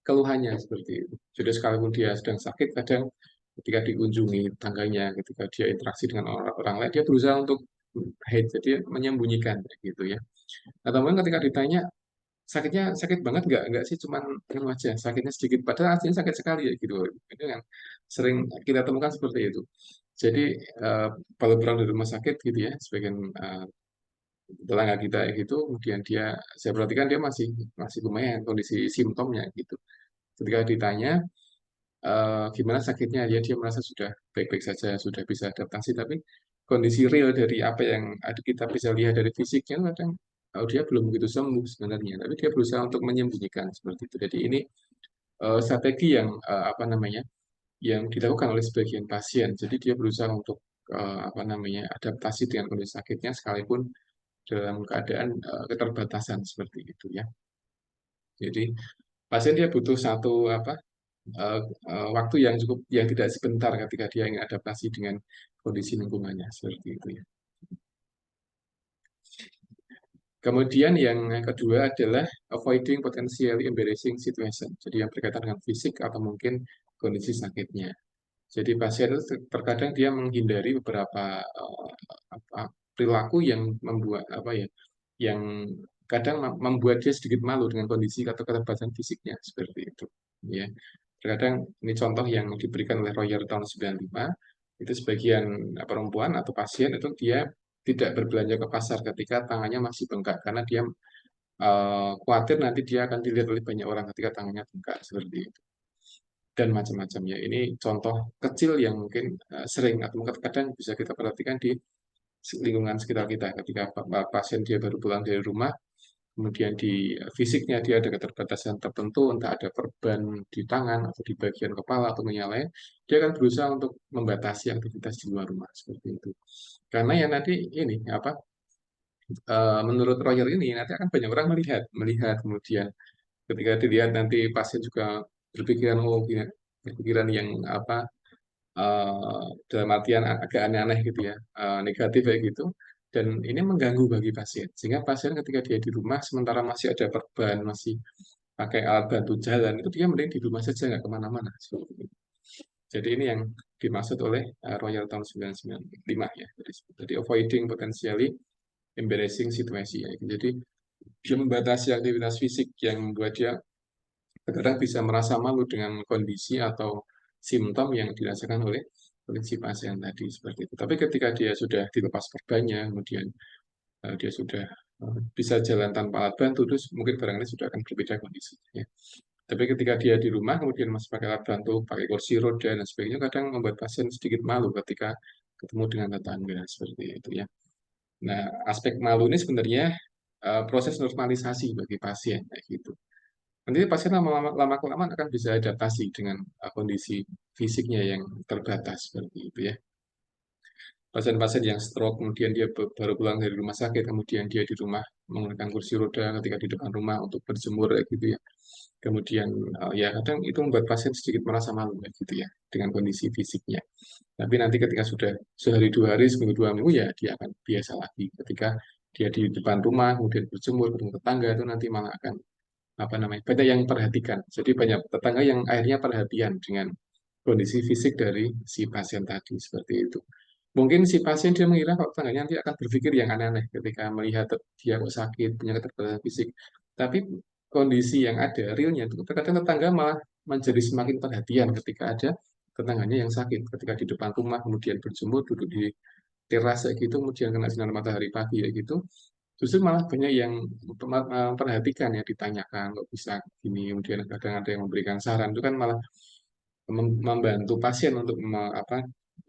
keluhannya seperti itu. Jadi sekalipun dia sedang sakit, kadang ketika dikunjungi tangganya, ketika dia interaksi dengan orang lain, dia berusaha untuk hide, jadi menyembunyikan gitu ya. Atau mungkin ketika ditanya sakitnya sakit banget nggak sih, cuman anu aja sakitnya sedikit padahal aslinya sakit sekali ya gitu. Itu yang sering kita temukan seperti itu. Jadi kalau pulang dari rumah sakit gitu ya, sebagian tetangga kita gitu, kemudian saya perhatikan dia masih masih lumayan kondisi simptomnya gitu. Ketika ditanya gimana sakitnya, ya dia merasa sudah baik-baik saja, sudah bisa adaptasi, tapi kondisi real dari apa yang ada kita bisa lihat dari fisiknya kadang dia belum begitu sembuh sebenarnya, tapi dia berusaha untuk menyembunyikan seperti itu. Jadi ini strategi yang apa namanya yang dilakukan oleh sebagian pasien. Jadi dia berusaha untuk apa namanya adaptasi dengan kondisi sakitnya sekalipun dalam keadaan keterbatasan seperti itu ya. Jadi pasien dia butuh satu apa waktu yang cukup yang tidak sebentar ketika dia ingin adaptasi dengan kondisi lingkungannya seperti itu ya. Kemudian yang kedua adalah avoiding potentially embarrassing situation. Jadi yang berkaitan dengan fisik atau mungkin kondisi sakitnya. Jadi pasien itu terkadang dia menghindari beberapa perilaku yang membuat apa ya, yang kadang membuat dia sedikit malu dengan kondisi atau keterbatasan fisiknya seperti itu. Ya, terkadang ini contoh yang diberikan oleh Royer tahun 95 itu sebagian perempuan atau pasien itu dia tidak berbelanja ke pasar ketika tangannya masih bengkak karena dia khawatir nanti dia akan dilihat oleh banyak orang ketika tangannya bengkak seperti itu dan macam-macam ya. Ini contoh kecil yang mungkin sering atau mungkin kadang bisa kita perhatikan di lingkungan sekitar kita ketika pasien dia baru pulang dari rumah, kemudian di fisiknya dia ada keterbatasan tertentu, entah ada perban di tangan atau di bagian kepala atau lain, dia akan berusaha untuk membatasi aktivitas di luar rumah seperti itu. Karena ya nanti ini apa menurut Royer ini nanti akan banyak orang melihat, melihat kemudian ketika dilihat nanti pasien juga berpikiran oh gini, pikiran yang apa dalam artian agak aneh-aneh gitu ya, negatif kayak gitu. Dan ini mengganggu bagi pasien. Sehingga pasien ketika dia di rumah, sementara masih ada perban, masih pakai alat bantu jalan, itu dia mending di rumah saja, nggak kemana-mana. Jadi ini yang dimaksud oleh Royal tahun 1995 ya. Jadi avoiding potentially embarrassing situation ya. Jadi dia membatasi aktivitas fisik yang membuat dia terkadang bisa merasa malu dengan kondisi atau simptom yang dirasakan oleh si pasien tadi seperti itu. Tapi ketika dia sudah dilepas perbannya, kemudian dia sudah bisa jalan tanpa alat bantu, terus mungkin barangkali sudah akan berbeda kondisinya. Tapi ketika dia di rumah, kemudian masih pakai alat bantu, pakai kursi roda dan sebagainya, kadang membuat pasien sedikit malu ketika ketemu dengan tetangga seperti itu ya. Nah, aspek malu ini sebenarnya proses normalisasi bagi pasien kayak gitu. Nanti pasien lama-kelamaan akan bisa adaptasi dengan kondisi fisiknya yang terbatas seperti itu ya. Pasien-pasien yang stroke, kemudian dia baru pulang dari rumah sakit, kemudian dia di rumah menggunakan kursi roda ketika di depan rumah untuk berjemur kayak gitu ya. Kemudian ya kadang itu membuat pasien sedikit merasa malu kayak gitu ya dengan kondisi fisiknya. Tapi nanti ketika sudah sehari dua hari, seminggu dua minggu ya dia akan biasa lagi. Ketika dia di depan rumah, kemudian berjemur, ketemu tetangga itu nanti malah akan apa namanya banyak yang perhatikan. Jadi banyak tetangga yang akhirnya perhatian dengan kondisi fisik dari si pasien tadi seperti itu. Mungkin si pasien dia mengira kalau tetangganya nanti akan berpikir yang aneh-aneh ketika melihat dia kok sakit, punya keterbatasan fisik. Tapi kondisi yang ada, realnya itu terkadang tetangga malah menjadi semakin perhatian ketika ada tetangganya yang sakit. Ketika di depan rumah, kemudian berjemur, duduk di teras kayak gitu, kemudian kena sinar matahari pagi kayak gitu, justru malah banyak yang memperhatikan ya, ditanyakan kok bisa gini, kemudian kadang ada yang memberikan saran, itu kan malah membantu pasien untuk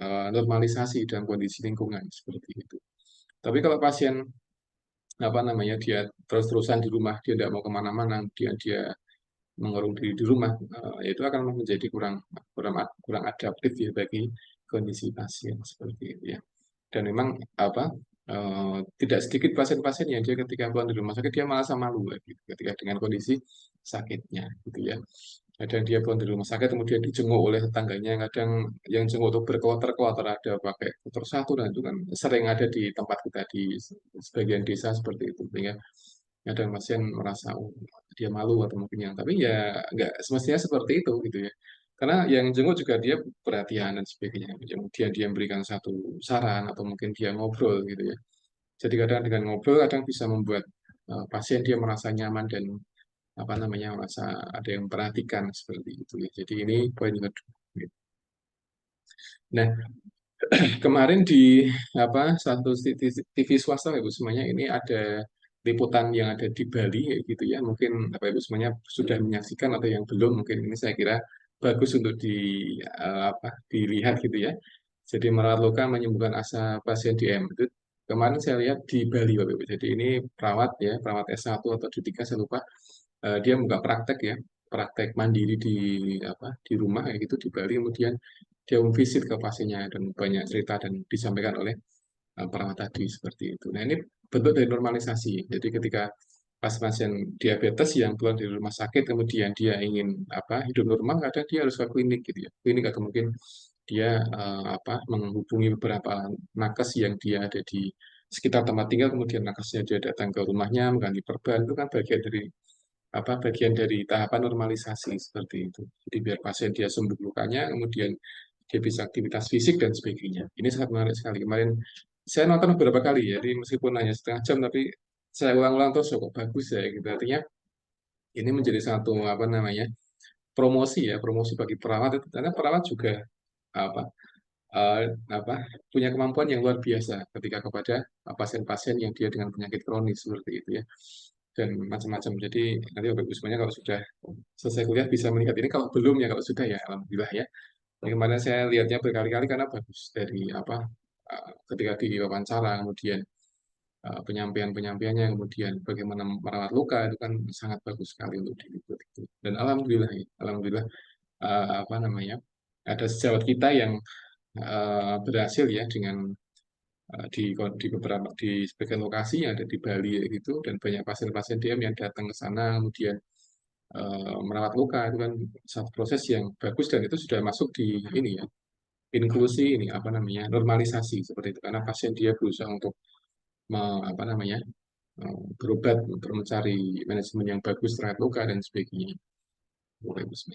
normalisasi dalam kondisi lingkungan seperti itu. Tapi kalau pasien apa namanya dia terus-terusan di rumah, dia tidak mau kemana-mana, dia mengurung diri di rumah, itu akan menjadi kurang kurang kurang adaptif ya bagi kondisi pasien seperti itu ya. Dan memang apa tidak sedikit pasien-pasien yang dia ketika pulang dari rumah sakit dia merasa malu gitu, ketika dengan kondisi sakitnya gitu ya. Kadang dia pulang dari rumah sakit kemudian dijenguk oleh tetangganya, kadang yang jenguk itu berkloter-kloter ada pakai kloter satu dan itu kan sering ada di tempat kita di sebagian desa seperti itu sehingga kadang pasien merasa oh, dia malu atau mungkin yang tapi ya nggak semestinya seperti itu gitu ya. Karena yang jenguk juga dia perhatian dan sebagainya. Kemudian dia memberikan satu saran atau mungkin dia ngobrol gitu ya. Jadi kadang dengan ngobrol kadang bisa membuat pasien dia merasa nyaman dan apa namanya merasa ada yang memperhatikan seperti itu ya. Jadi ini poin kedua. Nah, Kemarin di satu TV swasta Ibu semuanya ini ada liputan yang ada di Bali kayak gitu ya. Mungkin Ibu semuanya sudah menyaksikan atau yang belum mungkin ini saya kira bagus untuk dilihat gitu ya. Jadi merawat luka menyembuhkan asa pasien DM itu kemarin saya lihat di Bali Bapak Ibu. Jadi ini perawat ya, perawat S1 atau D3 saya lupa. Dia buka praktek ya, praktek mandiri di rumah kayak gitu di Bali, kemudian dia visit ke pasiennya dan banyak cerita dan disampaikan oleh perawat tadi seperti itu. Nah, ini bentuk dari normalisasi. Jadi ketika pasien diabetes yang keluar dari rumah sakit kemudian dia ingin hidup normal, kadang dia harus ke klinik gitu ya. Klinik atau mungkin dia menghubungi beberapa nakes yang dia ada di sekitar tempat tinggal, kemudian nakesnya dia datang ke rumahnya mengganti perban, itu kan bagian dari tahapan normalisasi seperti itu. Jadi biar pasien dia sembuh lukanya, kemudian dia bisa aktivitas fisik dan sebagainya. Ini sangat menarik sekali. Kemarin saya nonton beberapa kali ya, jadi meskipun hanya setengah jam, tapi saya ulang-ulang terus kok bagus ya. Gitu. Artinya ini menjadi satu promosi ya, promosi bagi perawat itu. Karena perawat juga apa eh, apa punya kemampuan yang luar biasa ketika kepada pasien-pasien yang dia dengan penyakit kronis seperti itu ya dan macam-macam. Jadi nanti Bapak Ibu semuanya kalau sudah selesai kuliah bisa melihat ini. Kalau belum ya, kalau sudah ya alhamdulillah ya. Yang kemarin saya lihatnya berkali-kali karena bagus dari ketika diwawancara, kemudian penyampaian-penyampaiannya, kemudian bagaimana merawat luka itu kan sangat bagus sekali untuk diliput itu. Dan alhamdulillah, ya, alhamdulillah ada sejawat kita yang berhasil ya dengan di beberapa di sebagian lokasi yang ada di Bali ya gitu, dan banyak pasien-pasien DM yang datang ke sana kemudian merawat luka itu kan satu proses yang bagus dan itu sudah masuk di ini ya inklusi ini normalisasi seperti itu karena pasien dia berusaha untuk berobat untuk mencari manajemen yang bagus terhadap luka dan sebagainya.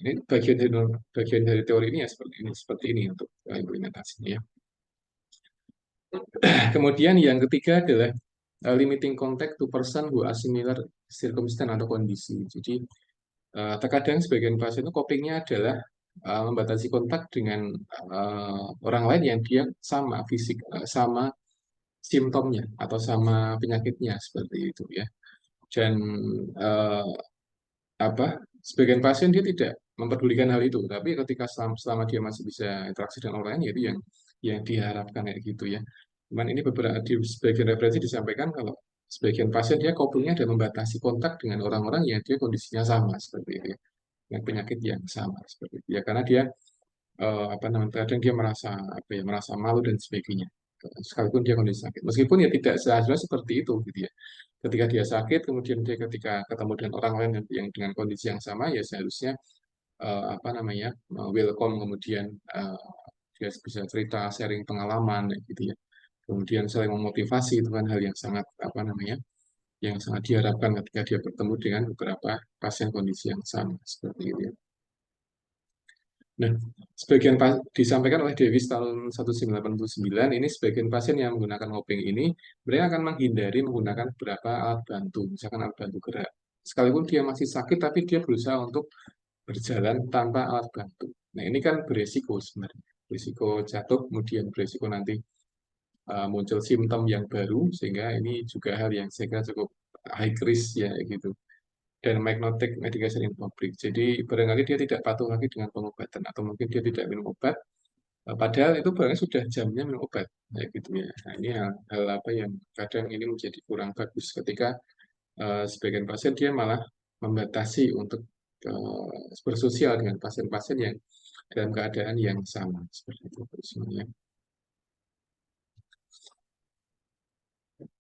Ini bagian dari teori ini ya seperti ini untuk implementasinya ya. Kemudian yang ketiga adalah limiting contact to person who are similar circumstance atau kondisi. Jadi terkadang sebagian pasien itu copingnya adalah membatasi kontak dengan orang lain yang dia sama fisik, sama simptomnya atau sama penyakitnya seperti itu ya. Dan eh, sebagian pasien dia tidak memperdulikan hal itu, tapi ketika selama dia masih bisa interaksi dengan orang lain, ya itu yang diharapkan kayak gitu ya. Cuman ini beberapa di sebagian referensi disampaikan kalau sebagian pasien dia copingnya adalah membatasi kontak dengan orang-orang yang dia kondisinya sama seperti itu ya, dengan penyakit yang sama seperti itu ya, karena dia kadang dia merasa malu dan sebagainya sekalipun dia kondisi sakit, meskipun ya tidak seharusnya seperti itu gitu ya. Ketika dia sakit kemudian dia ketika ketemu dengan orang lain yang dengan kondisi yang sama, ya seharusnya welcome, kemudian dia bisa cerita sharing pengalaman gitu ya, kemudian saling memotivasi. Itu kan hal yang sangat yang sangat diharapkan ketika dia bertemu dengan beberapa pasien kondisi yang sama seperti itu ya. Nah, disampaikan oleh Davis tahun 1989, ini sebagian pasien yang menggunakan ngopeng ini, mereka akan menghindari menggunakan beberapa alat bantu, misalkan alat bantu gerak. Sekalipun dia masih sakit, tapi dia berusaha untuk berjalan tanpa alat bantu. Nah, ini kan beresiko sebenarnya. Beresiko jatuh, kemudian beresiko nanti muncul simptom yang baru, sehingga ini juga hal yang saya kira cukup high risk ya gitu, dan might not take medication in public. Jadi barangkali dia tidak patuh lagi dengan pengobatan atau mungkin dia tidak minum obat, padahal itu barangkali sudah jamnya minum obat, gitu ya. Nah, ini hal apa yang kadang ini menjadi kurang bagus ketika sebagian pasien dia malah membatasi untuk bersosial dengan pasien-pasien yang dalam keadaan yang sama seperti itu semuanya.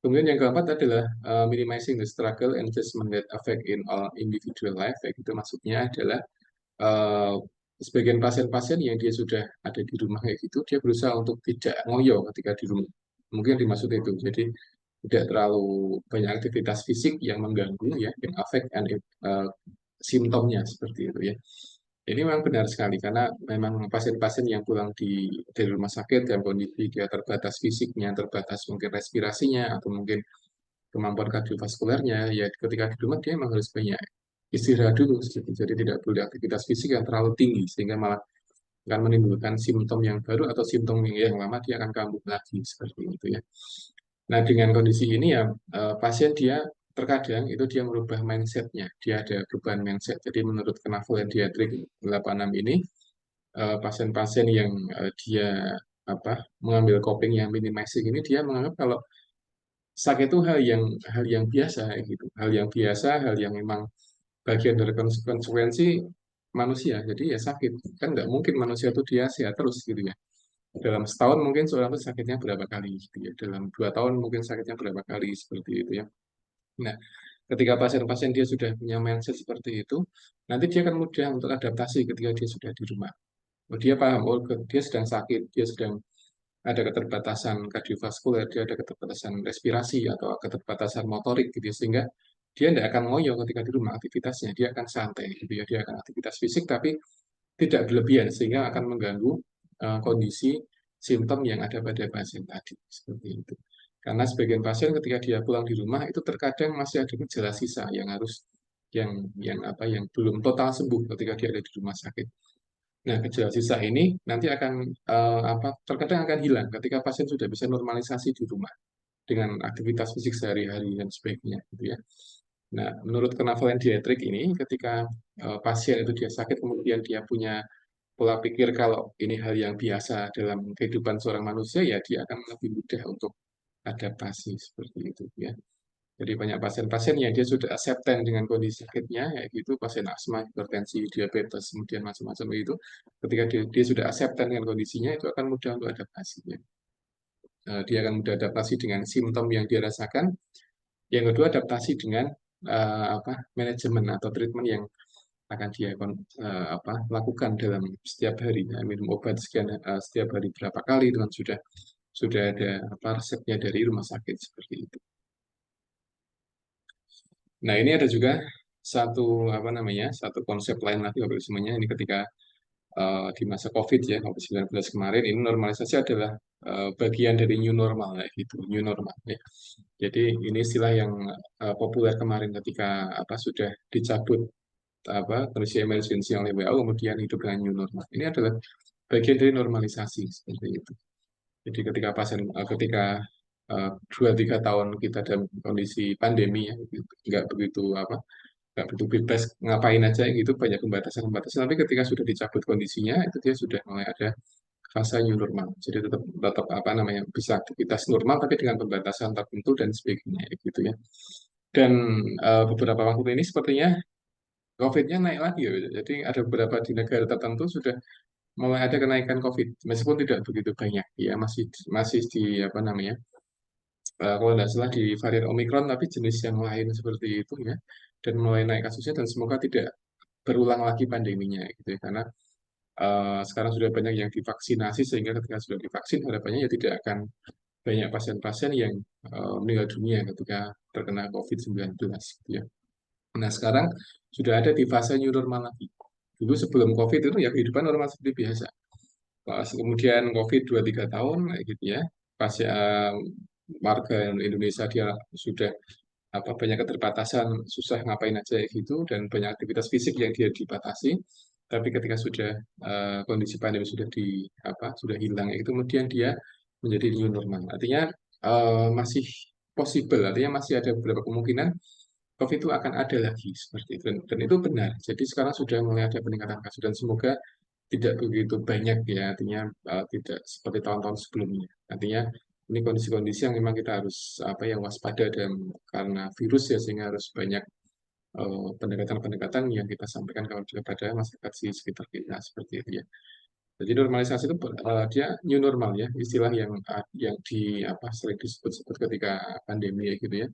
Kemudian yang keempat adalah minimizing the struggle and adjustment that affect in all individual life. Itu maksudnya adalah uh, sebagian pasien-pasien yang dia sudah ada di rumah kayak gitu, dia berusaha untuk tidak ngoyo ketika di rumah. Mungkin dimaksud itu. Jadi tidak terlalu banyak aktivitas fisik yang mengganggu ya, yang affect simptomnya seperti itu ya. Ini memang benar sekali karena memang pasien-pasien yang pulang dari rumah sakit dalam kondisi dia terbatas fisiknya, terbatas mungkin respirasinya atau mungkin kemampuan kardiovaskulernya, ya ketika di rumah dia memang harus banyak istirahat dulu, jadi tidak boleh aktivitas fisik yang terlalu tinggi sehingga malah akan menimbulkan simptom yang baru atau simptom yang lama dia akan kambuh lagi seperti itu ya. Nah, dengan kondisi ini ya pasien dia terkadang itu dia merubah mindsetnya, dia ada perubahan mindset. Jadi menurut Knafel Diatrik 86 ini pasien-pasien yang dia mengambil coping yang minimizing ini dia menganggap kalau sakit itu hal yang biasa gitu, hal yang biasa, hal yang memang bagian dari konsekuensi manusia. Jadi ya sakit kan nggak mungkin manusia itu dia sehat terus gitu ya. Dalam setahun mungkin seorang itu sakitnya berapa kali gitu ya. Dalam 2 tahun mungkin sakitnya berapa kali seperti itu ya. Nah, ketika pasien-pasien dia sudah punya mindset seperti itu, nanti dia akan mudah untuk adaptasi ketika dia sudah di rumah. Oh, dia paham, oh dia sedang sakit, dia sedang ada keterbatasan kardiovaskuler, dia ada keterbatasan respirasi atau keterbatasan motorik gitu ya, sehingga dia tidak akan ngoyo ketika di rumah aktivitasnya, dia akan santai gitu ya, dia akan aktivitas fisik tapi tidak berlebihan sehingga akan mengganggu kondisi simptom yang ada pada pasien tadi seperti itu. Karena sebagian pasien ketika dia pulang di rumah itu terkadang masih ada gejala sisa yang harus yang belum total sembuh ketika dia ada di rumah sakit. Nah, gejala sisa ini nanti akan terkadang akan hilang ketika pasien sudah bisa normalisasi di rumah dengan aktivitas fisik sehari-hari dan sebagainya gitu ya. Nah, menurut Kenavalent Dietrik ini ketika pasien itu dia sakit kemudian dia punya pola pikir kalau ini hal yang biasa dalam kehidupan seorang manusia ya dia akan lebih mudah untuk adaptasi seperti itu ya. Jadi banyak pasien-pasien yang dia sudah acceptan dengan kondisi sakitnya, yaitu pasien asma, hipertensi, diabetes, kemudian macam-macam itu. Ketika dia sudah acceptan dengan kondisinya, itu akan mudah untuk adaptasi. Ya. Dia akan mudah adaptasi dengan simptom yang dia rasakan. Yang kedua, adaptasi dengan manajemen atau treatment yang akan dia lakukan dalam setiap hari. Ya, minum obat sekian setiap hari berapa kali, itu kan sudah ada resepnya dari rumah sakit seperti itu. Nah, ini ada juga satu konsep lain lagi semuanya ini ketika di masa COVID ya, COVID-19 kemarin ini normalisasi adalah bagian dari new normal ya gitu, new normal ya. Jadi ini istilah yang populer kemarin ketika sudah dicabut kondisi emergensi oleh WHO kemudian hidup dengan new normal. Ini adalah bagian dari normalisasi seperti itu. Jadi ketika 2-3 tahun kita dalam kondisi pandemi ya, nggak begitu nggak begitu bebas ngapain aja gitu, banyak pembatasan-pembatasan. Tapi ketika sudah dicabut kondisinya, itu dia sudah mulai ada fase new normal. Jadi tetap tetap bisa aktivitas normal tapi dengan pembatasan tertentu dan sebagainya gitu ya. Dan beberapa waktu ini sepertinya COVID-nya naik lagi ya. Jadi ada beberapa di negara tertentu sudah mulai ada kenaikan COVID, meskipun tidak begitu banyak ya, masih masih di kalau tidak salah di varian Omicron, tapi jenis yang lain seperti itu ya, dan mulai naik kasusnya dan semoga tidak berulang lagi pandeminya gitu ya, karena sekarang sudah banyak yang divaksinasi sehingga ketika sudah divaksin harapannya ya tidak akan banyak pasien-pasien yang meninggal dunia ketika terkena COVID-19 gitu ya. Nah, sekarang sudah ada di fase new normal lagi. Dulu sebelum COVID itu ya kehidupan normal seperti biasa. Pas kemudian COVID 2-3 tahun kayak gitu ya, pas warga Indonesia dia sudah banyak keterbatasan, susah ngapain aja gitu dan banyak aktivitas fisik yang dia dibatasi. Tapi ketika sudah kondisi pandemi sudah hilang itu kemudian dia menjadi new normal. Artinya masih possible, artinya masih ada beberapa kemungkinan COVID itu akan ada lagi seperti itu dan itu benar. Jadi sekarang sudah mulai ada peningkatan kasus dan semoga tidak begitu banyak ya, artinya tidak seperti tahun-tahun sebelumnya. Artinya ini kondisi-kondisi yang memang kita harus yang waspada dan karena virus ya sehingga harus banyak pendekatan-pendekatan yang kita sampaikan kepada masyarakat di sekitar kita seperti itu ya. Jadi normalisasi itu dia new normal ya, istilah yang sering disebut-sebut ketika pandemi ya gitu ya.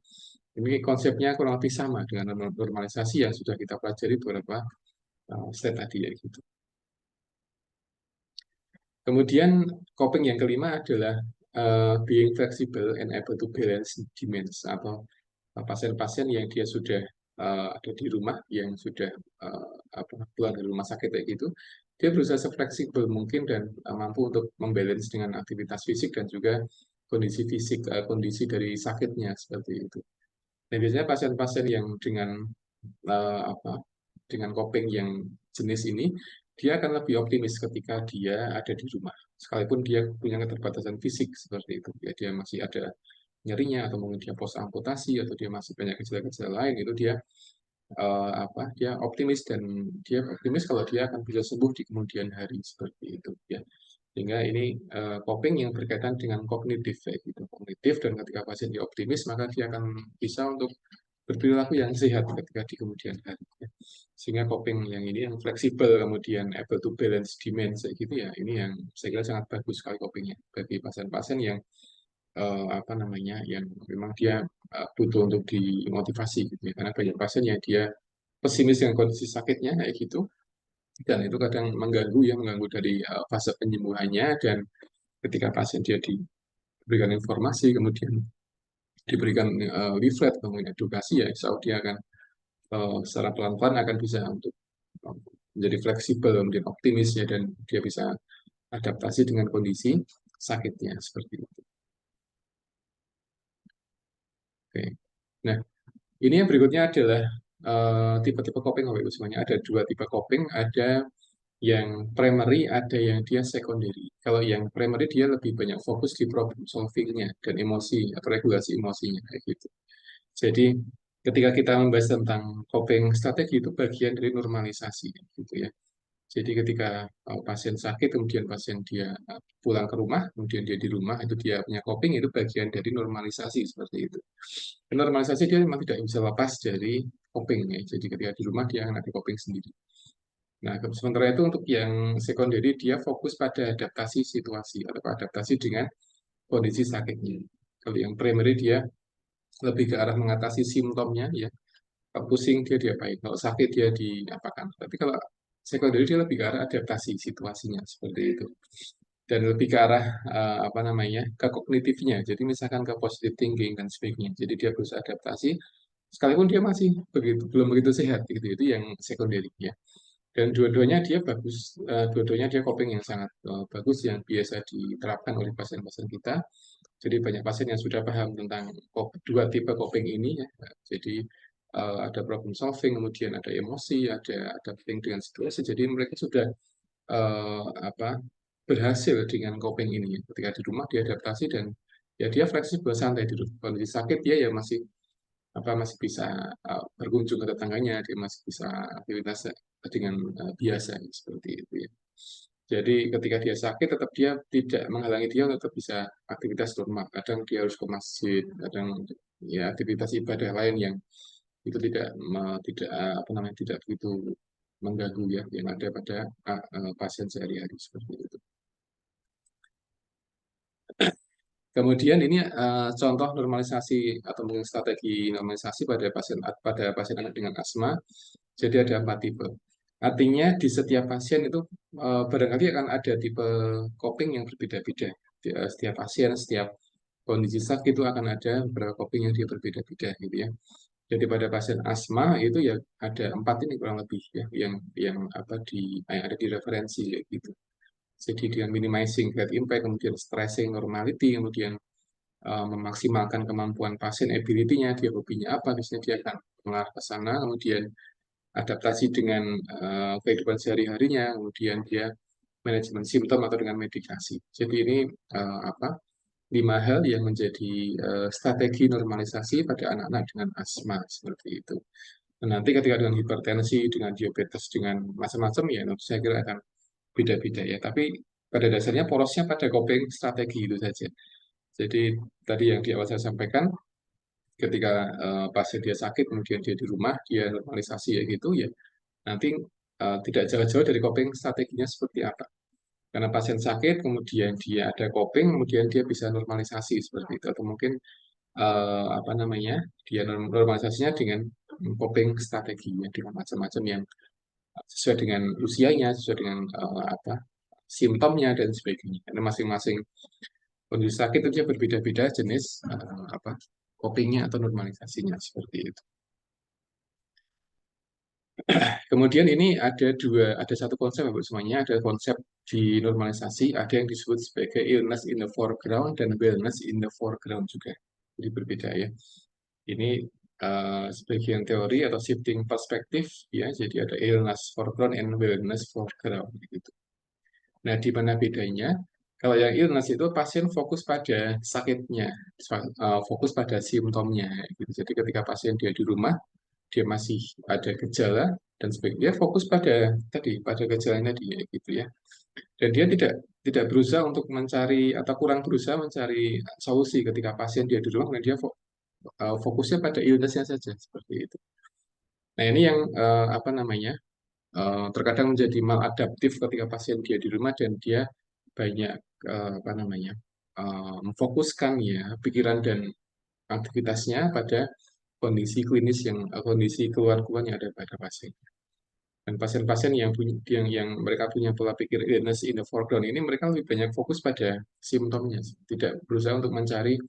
Ini konsepnya kurang lebih sama dengan normalisasi yang sudah kita pelajari beberapa slide tadi ya gitu. Kemudian coping yang kelima adalah being flexible and able to balance demands atau pasien-pasien yang dia sudah ada di rumah yang sudah pulang dari rumah sakit kayak gitu, dia berusaha sefleksibel mungkin dan mampu untuk membalance dengan aktivitas fisik dan juga kondisi fisik kondisi dari sakitnya seperti itu. Nah, biasanya pasien-pasien yang dengan coping yang jenis ini dia akan lebih optimis ketika dia ada di rumah. Sekalipun dia punya keterbatasan fisik seperti itu, ya dia masih ada nyerinya atau mungkin dia pos amputasi atau dia masih banyak gejala-gejala lain itu dia dia optimis dan dia optimis kalau dia akan bisa sembuh di kemudian hari seperti itu ya. Sehingga ini coping yang berkaitan dengan kognitif ya gitu. Kognitif dan ketika pasien dia optimis maka dia akan bisa untuk berperilaku yang sehat ketika di kemudian hari. Ya. Sehingga coping yang ini yang fleksibel kemudian able to balance demand kayak gitu ya ini yang saya kira sangat bagus sekali copingnya bagi pasien-pasien yang yang memang dia butuh untuk dimotivasi gitu ya. Karena banyak pasien yang dia pesimis dengan kondisi sakitnya kayak gitu dan itu kadang mengganggu ya mengganggu dari fase penyembuhannya dan ketika pasien dia diberikan informasi kemudian diberikan leaflet kemudian edukasi ya insya Allah dia akan secara pelan-pelan akan bisa untuk uh, menjadi fleksibel kemudian optimis ya dan dia bisa adaptasi dengan kondisi sakitnya seperti itu. Oke. Nah, ini yang berikutnya adalah tipe-tipe coping Bapak Ibu semuanya. Ada dua tipe coping, ada yang primary, ada yang dia secondary. Kalau yang primary dia lebih banyak fokus di problem solving-nya dan emosi atau regulasi emosinya kayak gitu. Jadi ketika kita membahas tentang coping strategi itu bagian dari normalisasi gitu ya. Jadi ketika pasien sakit, kemudian pasien dia pulang ke rumah, kemudian dia di rumah, itu dia punya coping, itu bagian dari normalisasi seperti itu. Normalisasi dia memang tidak bisa lepas dari coping ya. Jadi ketika di rumah dia akan ada coping sendiri. Nah, sementara itu untuk yang secondary dia fokus pada adaptasi situasi atau adaptasi dengan kondisi sakitnya. Kalau yang primary dia lebih ke arah mengatasi simptomnya ya. Kalau pusing dia diapain, kalau sakit dia diapakan. Tapi kalau secondary dia lebih ke arah adaptasi situasinya seperti itu. Dan lebih ke arah ke kognitifnya. Jadi misalkan ke positive thinking dan sebagainya. Jadi dia berusaha adaptasi sekalipun dia masih belum begitu sehat gitu. Itu yang secondary ya. Dan dua-duanya dia bagus, dua-duanya dia coping yang sangat bagus yang biasa diterapkan oleh pasien-pasien kita. Jadi banyak pasien yang sudah paham tentang dua tipe coping ini ya. Jadi ada problem solving, kemudian ada emosi, ada adapting dengan situasi. Jadi mereka sudah eh, apa berhasil dengan coping ini. Ketika di rumah dia adaptasi dan ya dia fleksibel santai di rumah. Kalau sakit dia ya masih bisa berkunjung ke tetangganya, dia masih bisa aktivitas dengan biasa seperti itu ya. Jadi ketika dia sakit tetap dia tidak menghalangi dia untuk tetap bisa aktivitas normal. Kadang dia harus ke masjid, kadang ya aktivitas ibadah lain yang itu tidak begitu mengganggu ya yang ada pada pasien sehari-hari seperti itu. Kemudian ini contoh normalisasi atau mungkin strategi normalisasi pada pasien anak dengan asma. Jadi ada 4 tipe. Artinya di setiap pasien itu barangkali akan ada tipe coping yang berbeda-beda. Setiap pasien, setiap kondisi sakit itu akan ada beberapa coping yang dia berbeda-beda gitu ya. Jadi pada pasien asma itu ya ada 4 ini kurang lebih ya yang ada di referensi ya gitu. Jadi dengan minimizing health impact, kemudian stressing normality, kemudian memaksimalkan kemampuan pasien, ability-nya, dia hobinya apa, biasanya dia akan mengarah ke sana, kemudian adaptasi dengan kehidupan sehari-harinya, kemudian dia manajemen simptom atau dengan medikasi. Jadi ini uh, apa 5 hal yang menjadi strategi normalisasi pada anak-anak dengan asma seperti itu. Dan nanti ketika dengan hipertensi, dengan diabetes, dengan macam-macam ya, saya kira akan beda-beda ya. Tapi pada dasarnya porosnya pada coping strategi itu saja. Jadi tadi yang di awal saya sampaikan, ketika pasien dia sakit, kemudian dia di rumah, dia normalisasi ya gitu ya, nanti tidak jauh-jauh dari coping strateginya seperti apa. Karena pasien sakit, kemudian dia ada coping, kemudian dia bisa normalisasi seperti itu. Atau mungkin dia normalisasinya dengan coping strateginya, dengan macam-macam yang sesuai dengan usianya, sesuai dengan simptomnya dan sebagainya. Karena masing-masing kondisi sakit itu dia berbeda-beda jenis copingnya atau normalisasinya seperti itu. Kemudian ini ada satu konsep Bapak semuanya, ada konsep di normalisasi, ada yang disebut sebagai illness in the foreground dan wellness in the foreground juga. Jadi berbeda ya. Ini sebagian teori atau shifting perspektif ya. Jadi ada illness foreground and wellness foreground gitu. Nah, di mana bedanya? Kalau yang illness itu pasien fokus pada sakitnya, fokus pada simptomnya gitu. Jadi ketika pasien dia di rumah, dia masih ada gejala dan sebagainya, dia fokus pada tadi pada gejalanya dia gitu ya. Dan dia tidak berusaha untuk mencari atau kurang berusaha mencari solusi ketika pasien dia di rumah, dan dia fokusnya pada illness-nya saja seperti itu. Nah, ini yang apa namanya? Terkadang menjadi maladaptif ketika pasien dia di rumah dan dia banyak apa namanya? Memfokuskan ya pikiran dan aktivitasnya pada kondisi klinis kondisi keluhan-keluhan yang ada pada pasien. Dan pasien-pasien yang mereka punya pola pikir illness in the foreground ini, mereka lebih banyak fokus pada simptomnya, tidak berusaha untuk mencari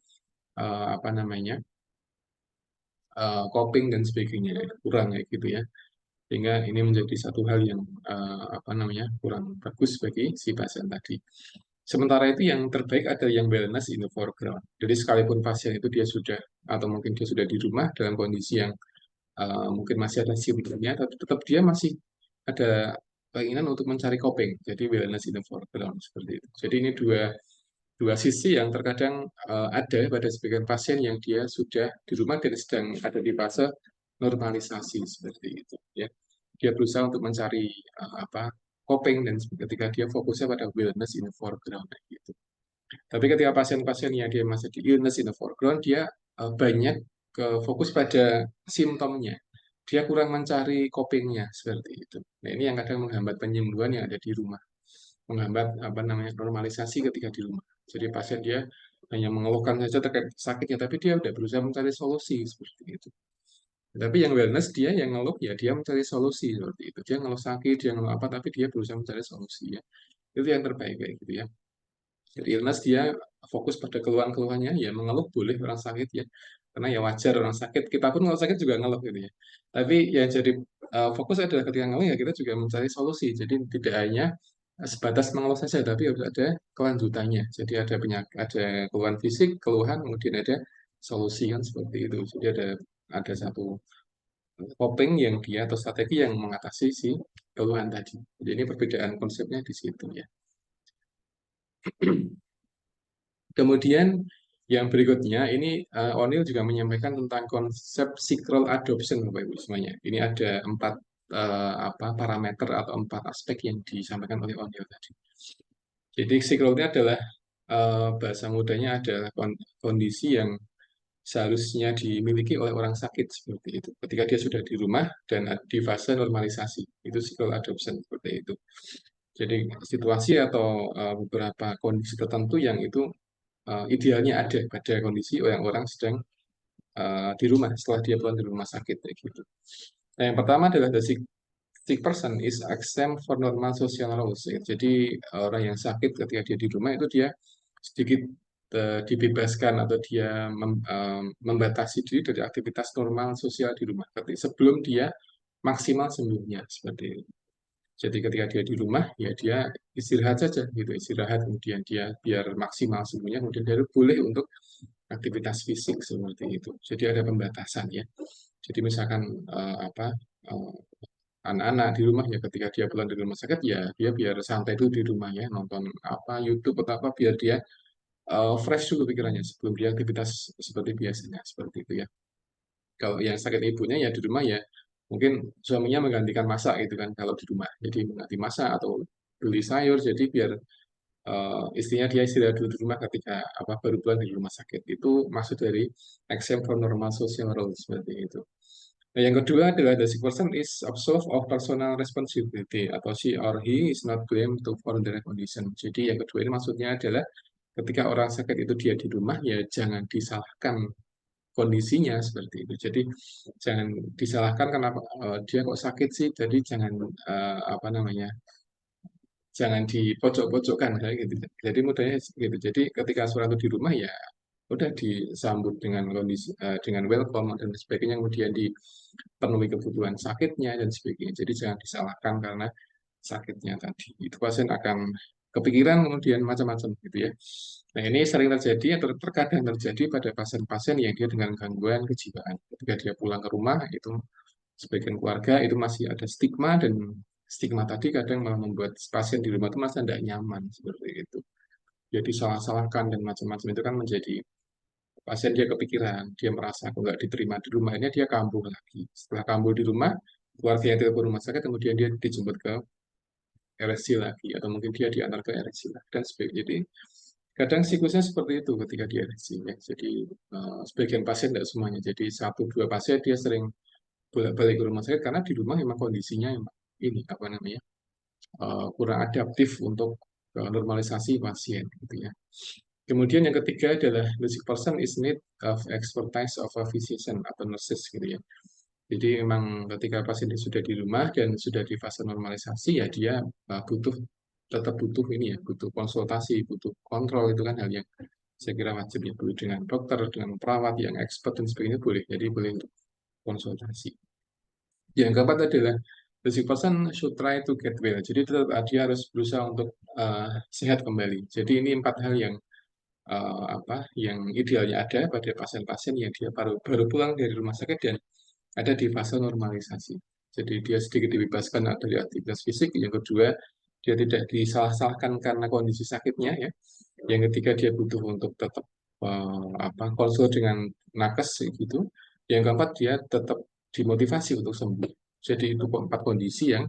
apa namanya coping dan sebagainya, kurang kayak gitu ya. Sehingga ini menjadi satu hal yang apa namanya kurang bagus bagi si pasien tadi. Sementara itu yang terbaik adalah yang wellness in the foreground. Jadi sekalipun pasien itu dia sudah atau mungkin dia sudah di rumah dalam kondisi yang mungkin masih ada simptomnya, tapi tetap dia masih ada keinginan untuk mencari coping. Jadi wellness in the foreground seperti itu. Jadi ini dua dua sisi yang terkadang ada pada sebagian pasien yang dia sudah di rumah dan sedang ada di fase normalisasi seperti itu ya. Dia berusaha untuk mencari apa coping dan ketika dia fokusnya pada wellness in the foreground gitu. Tapi ketika pasien-pasien yang dia masih di illness in the foreground, dia banyak fokus pada simptomnya. Dia kurang mencari copingnya seperti itu. Nah, ini yang kadang menghambat penyembuhan yang ada di rumah, menghambat apa namanya normalisasi ketika di rumah. Jadi pasien dia hanya mengeluhkan saja terkait sakitnya, tapi dia udah berusaha mencari solusi seperti itu. Tapi yang wellness dia yang ngeluh ya dia mencari solusi seperti itu. Dia ngeluh sakit, dia ngeluh apa, tapi dia berusaha mencari solusi ya. Itu yang terbaik kayak gitu ya. Jadi illness dia fokus pada keluhan-keluhannya, ya mengeluh boleh orang sakit ya. Karena ya wajar orang sakit, kita pun kalau sakit juga ngeluh gitu ya. Tapi yang jadi fokus adalah ketika ngeluh ya kita juga mencari solusi. Jadi tidak hanya sebatas mengeluh saja, tapi harus ada kelanjutannya. Jadi ada penyakit, ada keluhan fisik, keluhan, kemudian ada solusi kan seperti itu. Jadi ada satu coping yang dia atau strategi yang mengatasi si keluhan tadi. Jadi ini perbedaan konsepnya di situ ya. Kemudian yang berikutnya ini O'Neill juga menyampaikan tentang konsep scroll adoption Bapak Ibu semuanya. Ini ada 4 apa parameter atau 4 aspek yang disampaikan oleh O'Neill tadi. Jadi scroll ini adalah bahasa mudanya adalah kondisi yang seharusnya dimiliki oleh orang sakit seperti itu. Ketika dia sudah di rumah dan di fase normalisasi, itu scroll adoption seperti itu. Jadi situasi atau beberapa kondisi tertentu yang itu idealnya ada pada kondisi orang-orang sedang di rumah setelah dia pulang dari rumah sakit kayak gitu. Nah, yang pertama adalah the sick person is exempt for normal social roles. Jadi orang yang sakit ketika dia di rumah itu dia sedikit dibebaskan atau dia membatasi diri dari aktivitas normal sosial di rumah. Sebelum dia maksimal sembuhnya seperti itu. Jadi ketika dia di rumah, ya dia istirahat saja gitu, istirahat kemudian dia biar maksimal semuanya, kemudian dia boleh untuk aktivitas fisik seperti itu. Jadi ada pembatasan ya. Jadi misalkan apa anak-anak di rumah ya ketika dia pulang dari rumah sakit ya dia biar santai dulu di rumah ya nonton apa YouTube atau apa biar dia fresh dulu pikirannya sebelum dia aktivitas seperti biasanya seperti itu ya. Kalau yang sakit ibunya ya di rumah ya mungkin suaminya menggantikan masak gitu kan kalau di rumah. Jadi mengganti masak atau beli sayur jadi biar istrinya dia istirahat dulu di rumah ketika apa baru pulang dari rumah sakit. Itu maksud dari exempt from normal social roles seperti itu. Nah, yang kedua adalah the sick person is absolved of personal responsibility atau she or he is not blamed to for their condition. Jadi yang kedua ini maksudnya adalah ketika orang sakit itu dia di rumah ya jangan disalahkan kondisinya seperti itu. Jadi jangan disalahkan kenapa dia kok sakit sih. Jadi jangan apa namanya jangan dipojok-pojokkan kayak gitu. Jadi mudahnya gitu. Jadi ketika seorang itu di rumah ya udah disambut dengan kondisi dengan welcome dan sebagainya kemudian dipenuhi kebutuhan sakitnya dan sebagainya. Jadi jangan disalahkan karena sakitnya tadi. Itu pasien akan kepikiran kemudian macam-macam gitu ya. Nah, ini sering terjadi atau terkadang terjadi pada pasien-pasien yang dia dengan gangguan kejiwaan. Ketika dia pulang ke rumah, itu sebagian keluarga itu masih ada stigma, dan stigma tadi kadang malah membuat pasien di rumah itu merasa tidak nyaman seperti itu. Jadi salah-salahkan dan macam-macam itu kan menjadi pasien dia kepikiran, dia merasa kok nggak diterima di rumah, ini dia kambuh lagi. Setelah kambuh di rumah, keluarga yang tidak ke rumah sakit, kemudian dia dijemput ke RSC lagi, atau mungkin dia diantar ke RSC lagi, dan sebagainya. Jadi kadang siklusnya seperti itu ketika di RSC ya. Jadi sebagian pasien tidak semuanya. Jadi satu dua pasien dia sering bolak-balik ke rumah sakit karena di rumah memang kondisinya memang ini apa namanya kurang adaptif untuk normalisasi pasien gitu ya. Kemudian yang ketiga adalah the sick person is need of expertise of a physician atau nurses gitu ya. Jadi memang ketika pasien dia sudah di rumah dan sudah di fase normalisasi ya dia butuh tetap butuh ini ya, butuh konsultasi, butuh kontrol, itu kan hal yang saya kira wajib ya, boleh dengan dokter, dengan perawat yang expert dan sebagainya boleh. Jadi boleh untuk konsultasi. Yang keempat adalah the sick person should try to get well. Jadi tetap dia harus berusaha untuk sehat kembali. Jadi ini empat hal yang yang idealnya ada pada pasien-pasien yang dia baru pulang dari rumah sakit dan ada di fase normalisasi. Jadi dia sedikit dibebaskan dari aktivitas fisik. Yang kedua, dia tidak disalah-salahkan karena kondisi sakitnya ya. Yang ketiga, dia butuh untuk tetap konsul dengan nakes gitu. Yang keempat, dia tetap dimotivasi untuk sembuh. Jadi itu empat kondisi yang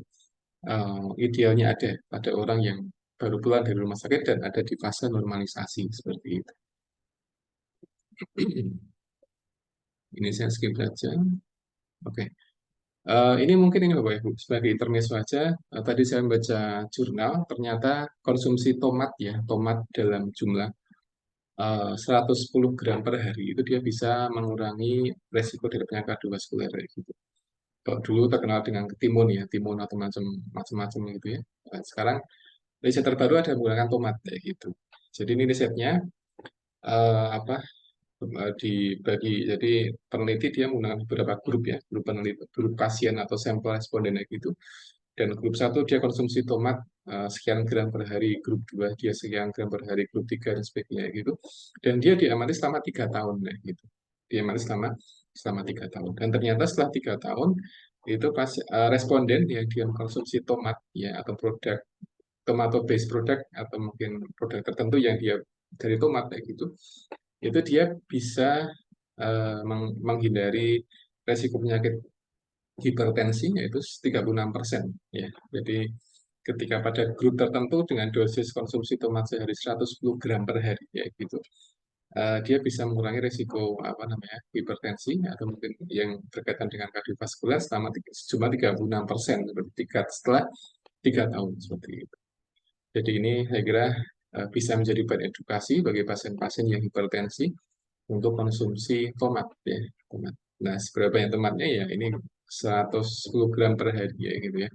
idealnya ada pada orang yang baru pulang dari rumah sakit dan ada di fase normalisasi seperti itu. Ini saya skip saja. Oke. Ini mungkin ini Bapak Ibu sebagai intermezzo saja. Tadi saya membaca jurnal, ternyata konsumsi tomat ya, tomat dalam jumlah 110 gram per hari itu dia bisa mengurangi resiko dari penyakit kardiovaskuler kayak gitu. Kalau dulu terkenal dengan timun ya, timun atau macam-macam gitu ya. Sekarang riset terbaru ada menggunakan tomat kayak gitu. Jadi ini risetnya apa dibagi, jadi peneliti dia menggunakan beberapa grup ya, grup peneliti, grup pasien atau sampel responden gitu. Dan grup satu dia konsumsi tomat sekian gram per hari, grup dua dia sekian gram per hari, grup tiga dan sebagainya gitu. Dan dia diamati selama 3 tahun gitu. Diamati selama 3 tahun. Dan ternyata setelah 3 tahun itu responden yang dia mengkonsumsi tomat ya atau produk tomato based product atau mungkin produk tertentu yang dia dari tomat kayak gitu, itu dia bisa menghindari resiko penyakit hipertensi yaitu 36% ya. Jadi ketika pada grup tertentu dengan dosis konsumsi tomat sehari 110 gram per hari ya gitu, dia bisa mengurangi resiko apa namanya hipertensi atau mungkin yang berkaitan dengan kardiovaskular selama cuma 36% setelah 3 tahun seperti itu. Jadi ini saya kira bisa menjadi bahan edukasi bagi pasien-pasien yang hipertensi untuk konsumsi tomat ya, tomat. Nah, seberapa yang tomatnya ya ini 110 gram per hari ya gitu ya.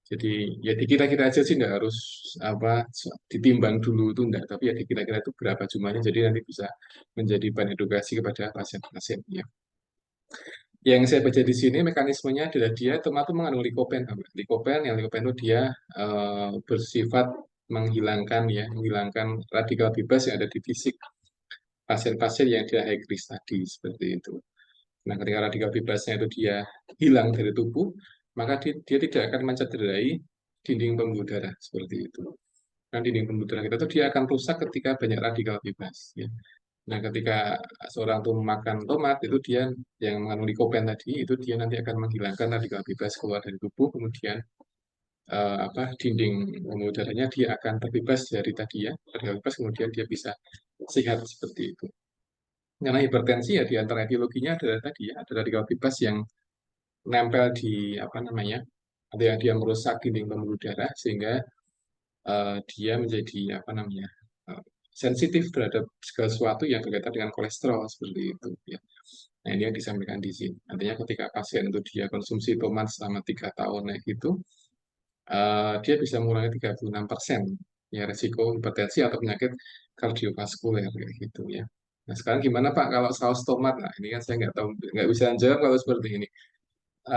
Jadi ya dikira-kira aja sih, nggak harus apa ditimbang dulu itu enggak, tapi ya dikira-kira itu berapa jumlahnya. Jadi nanti bisa menjadi bahan edukasi kepada pasien-pasien ya. Yang saya baca di sini mekanismenya adalah dia tomat itu mengandung likopen. Likopen itu dia bersifat menghilangkan radikal bebas yang ada di fisik pasien-pasien yang dia high risk tadi seperti itu. Nah, ketika radikal bebasnya itu dia hilang dari tubuh, maka dia tidak akan mencederai dinding pembuluh darah seperti itu. Nah, dinding pembuluh darah kita itu dia akan rusak ketika banyak radikal bebas. Ya. Nah, ketika seorang itu makan tomat, itu dia yang mengandung likopen tadi, itu dia nanti akan menghilangkan radikal bebas keluar dari tubuh, kemudian dinding pembuluh darahnya dia akan terbebas dari tadi ya, radikal bebas, kemudian dia bisa sehat seperti itu. Karena hipertensi ya di antara etiologinya adalah tadi ya, ada radikal bebas yang nempel di apa namanya, ada yang dia merusak dinding pembuluh darah sehingga dia menjadi apa namanya sensitif terhadap segala sesuatu yang berkaitan dengan kolesterol seperti itu ya. Nah, ini yang disampaikan di sini. Artinya ketika pasien itu dia konsumsi tomat selama 3 tahun gitu, dia bisa mengurangi 36% ya resiko hipertensi atau penyakit kardiovaskuler gitu ya. Nah, sekarang gimana Pak kalau saus tomat? Nah, ini kan saya nggak tahu, nggak bisa jawab kalau seperti ini.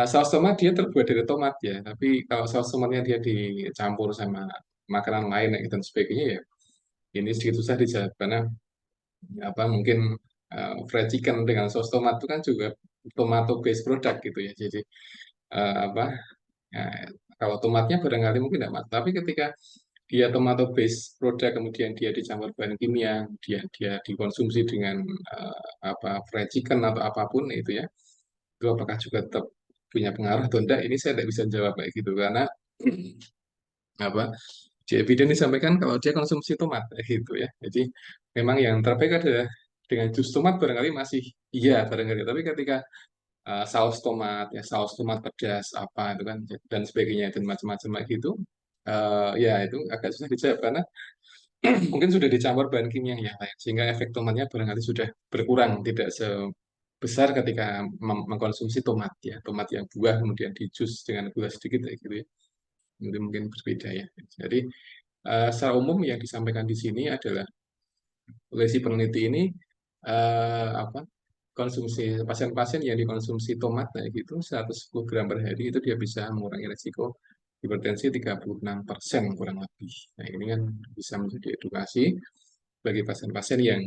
Saus tomat dia terbuat dari tomat ya, tapi kalau saus tomatnya dia dicampur sama makanan lain dan sebagainya ya ini sedikit susah dijawab karena apa mungkin fried chicken dengan saus tomat itu kan juga tomato based product gitu ya. Jadi apa ya, kalau tomatnya barangkali mungkin tidak mas, tapi ketika dia tomato based produk kemudian dia dicampur bahan kimia, dia dikonsumsi dengan apa fried chicken atau apapun itu ya, itu apakah juga tetap punya pengaruh atau tidak? Ini saya tidak bisa jawab kayak gitu karena apa di Eviden disampaikan kalau dia konsumsi tomat gitu ya. Jadi memang yang terbaik adalah dengan jus tomat barangkali masih iya barangkali. Tapi ketika saus tomat ya saus tomat pedas apa itu kan dan sebagainya dan macam-macam kayak gitu ya itu agak susah dijawab karena mungkin sudah dicampur bahan kimia yang lain sehingga efek tomatnya barangkali sudah berkurang tidak sebesar ketika mengkonsumsi tomat ya tomat yang buah kemudian di jus dengan gula sedikit kayak gitu ya mungkin berbeda ya. Jadi secara umum yang disampaikan di sini adalah oleh si peneliti ini apa konsumsi pasien-pasien yang dikonsumsi tomat kayak gitu 110 gram per hari itu dia bisa mengurangi resiko hipertensi 36% kurang lebih. Nah, ini kan bisa menjadi edukasi bagi pasien-pasien yang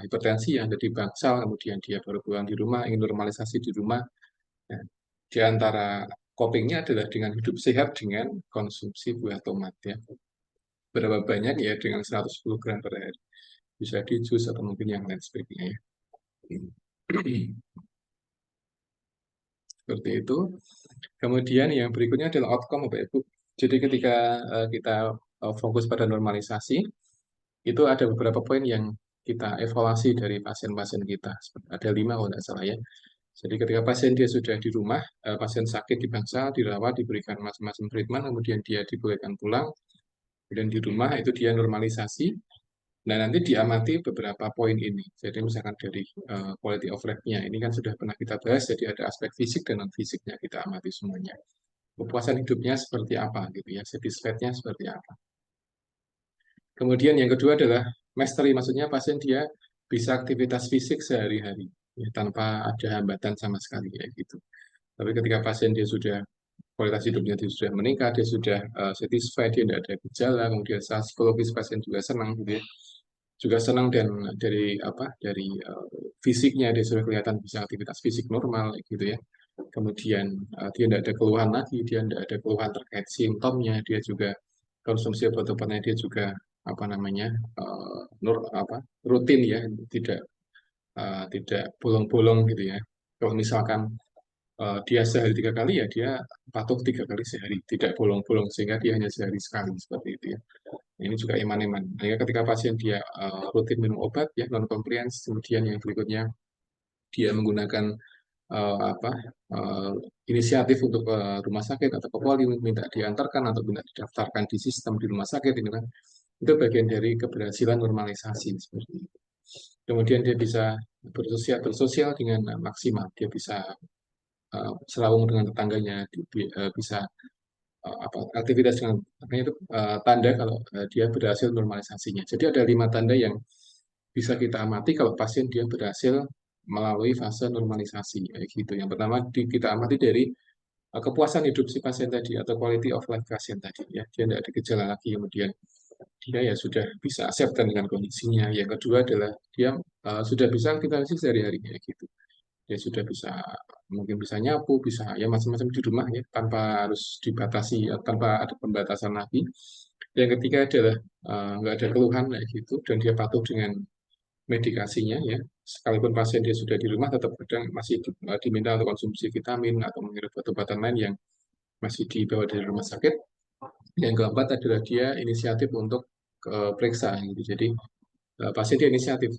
hipertensi yang ada di bangsal, kemudian dia baru pulang di rumah, ingin normalisasi di rumah. Nah, di antara copingnya adalah dengan hidup sehat dengan konsumsi buah tomat ya. Berapa banyak ya dengan 110 gram per hari. Bisa di jus atau mungkin yang lain sebagainya ya. Seperti itu. Kemudian yang berikutnya adalah outcome Bapak Ibu. Jadi ketika kita fokus pada normalisasi, itu ada beberapa poin yang kita evaluasi dari pasien-pasien kita. Ada 5 kalau tidak salah ya. Jadi ketika pasien dia sudah di rumah, pasien sakit di bangsal, dirawat, diberikan macam-macam treatment, kemudian dia dibolehkan pulang, kemudian di rumah itu dia normalisasi. Nah, nanti diamati beberapa poin ini. Jadi misalkan dari quality of life-nya, ini kan sudah pernah kita bahas, jadi ada aspek fisik dan non-fisiknya kita amati semuanya. Kepuasan hidupnya seperti apa gitu ya, satisfied-nya seperti apa. Kemudian yang kedua adalah mastery, maksudnya pasien dia bisa aktivitas fisik sehari-hari ya, tanpa ada hambatan sama sekali ya gitu. Tapi ketika pasien dia sudah kualitas hidupnya dia sudah meningkat, dia sudah satisfied, dia tidak ada gejala, kemudian secara psikologis pasien juga senang gitu ya, juga senang dan dari apa dari fisiknya dia sudah kelihatan bisa aktivitas fisik normal gitu ya. Kemudian dia tidak ada keluhan lagi, dia tidak ada keluhan terkait simptomnya, dia juga konsumsi obat-obatnya dia juga apa namanya rutin ya, tidak bolong-bolong gitu ya. Kalau misalkan dia sehari 3 kali ya dia patuh 3 kali sehari, tidak bolong-bolong sehingga dia hanya sehari sekali seperti itu ya. Ini juga iman-iman. Nah, ya, ketika pasien dia rutin minum obat ya non compliance, kemudian yang berikutnya dia menggunakan apa inisiatif untuk ke rumah sakit atau ke poli minta diantarkan atau minta didaftarkan di sistem di rumah sakit ini kan itu bagian dari keberhasilan normalisasi seperti itu. Kemudian dia bisa bersosial dengan maksimal, dia bisa serawung dengan tetangganya, bisa apa aktivitas dengan makanya itu tanda kalau dia berhasil normalisasinya. Jadi ada 5 tanda yang bisa kita amati kalau pasien dia berhasil melalui fase normalisasi kayak gitu. Yang pertama kita amati dari kepuasan hidup si pasien tadi atau quality of life pasien tadi ya. Dia tidak ada gejala lagi kemudian dia ya sudah bisa accept dengan kondisinya. Yang kedua adalah dia sudah bisa aktivitas sehari-hari kayak gitu. Dia sudah bisa mungkin bisa nyapu, bisa ya macam-macam di rumah ya tanpa harus dibatasi tanpa ada pembatasan lagi. Yang ketiga adalah nggak ada keluhan kayak gitu dan dia patuh dengan medikasinya ya. Sekalipun pasien dia sudah di rumah tetap kadang masih diminta untuk konsumsi vitamin atau menghirup obat-obatan lain yang masih dibawa dari rumah sakit. Yang keempat adalah dia inisiatif untuk periksa gitu. Jadi pasien dia inisiatif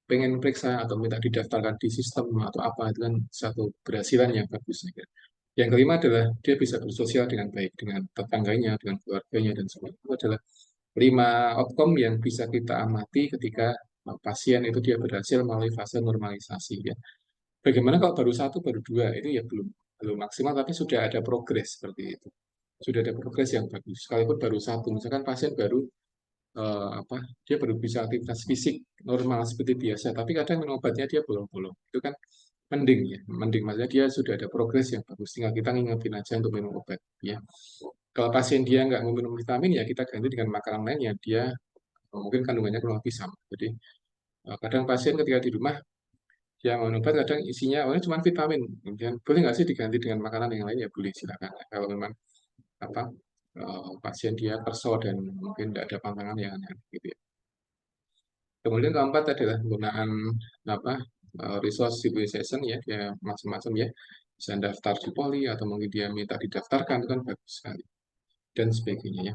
pengen periksa atau minta didaftarkan di sistem atau apa itu kan satu keberhasilan yang bagus. Ya. Yang kelima adalah dia bisa bersosial dengan baik dengan tetangganya, dengan keluarganya dan sebagainya. Itu adalah 5 outcome yang bisa kita amati ketika pasien itu dia berhasil melalui fase normalisasi ya. Bagaimana kalau baru satu, baru dua itu ya belum belum maksimal tapi sudah ada progres seperti itu. Sudah ada progres yang bagus. Sekalipun baru satu, misalkan pasien baru apa dia baru bisa aktivitas fisik normal seperti biasa tapi kadang minum obatnya dia bolong-bolong itu kan mending ya mending maksudnya dia sudah ada progres yang bagus tinggal kita ngingetin aja untuk minum obat ya Kalau pasien dia nggak meminum vitamin, ya kita ganti dengan makanan lain yang dia mungkin kandungannya kurang lebih sama. Jadi kadang pasien ketika di rumah dia mau obat, kadang isinya oh ini cuma vitamin. Kemudian boleh nggak sih diganti dengan makanan yang lain? Ya boleh, silakan. Kalau memang apa pasien dia perso dan mungkin tidak ada pantangan yang aneh gitu ya. Kemudian keempat adalah penggunaan apa resource utilization ya, dia macam-macam ya. Bisa daftar di poli atau mungkin dia minta didaftarkan, itu kan bagus sekali dan sebagainya ya.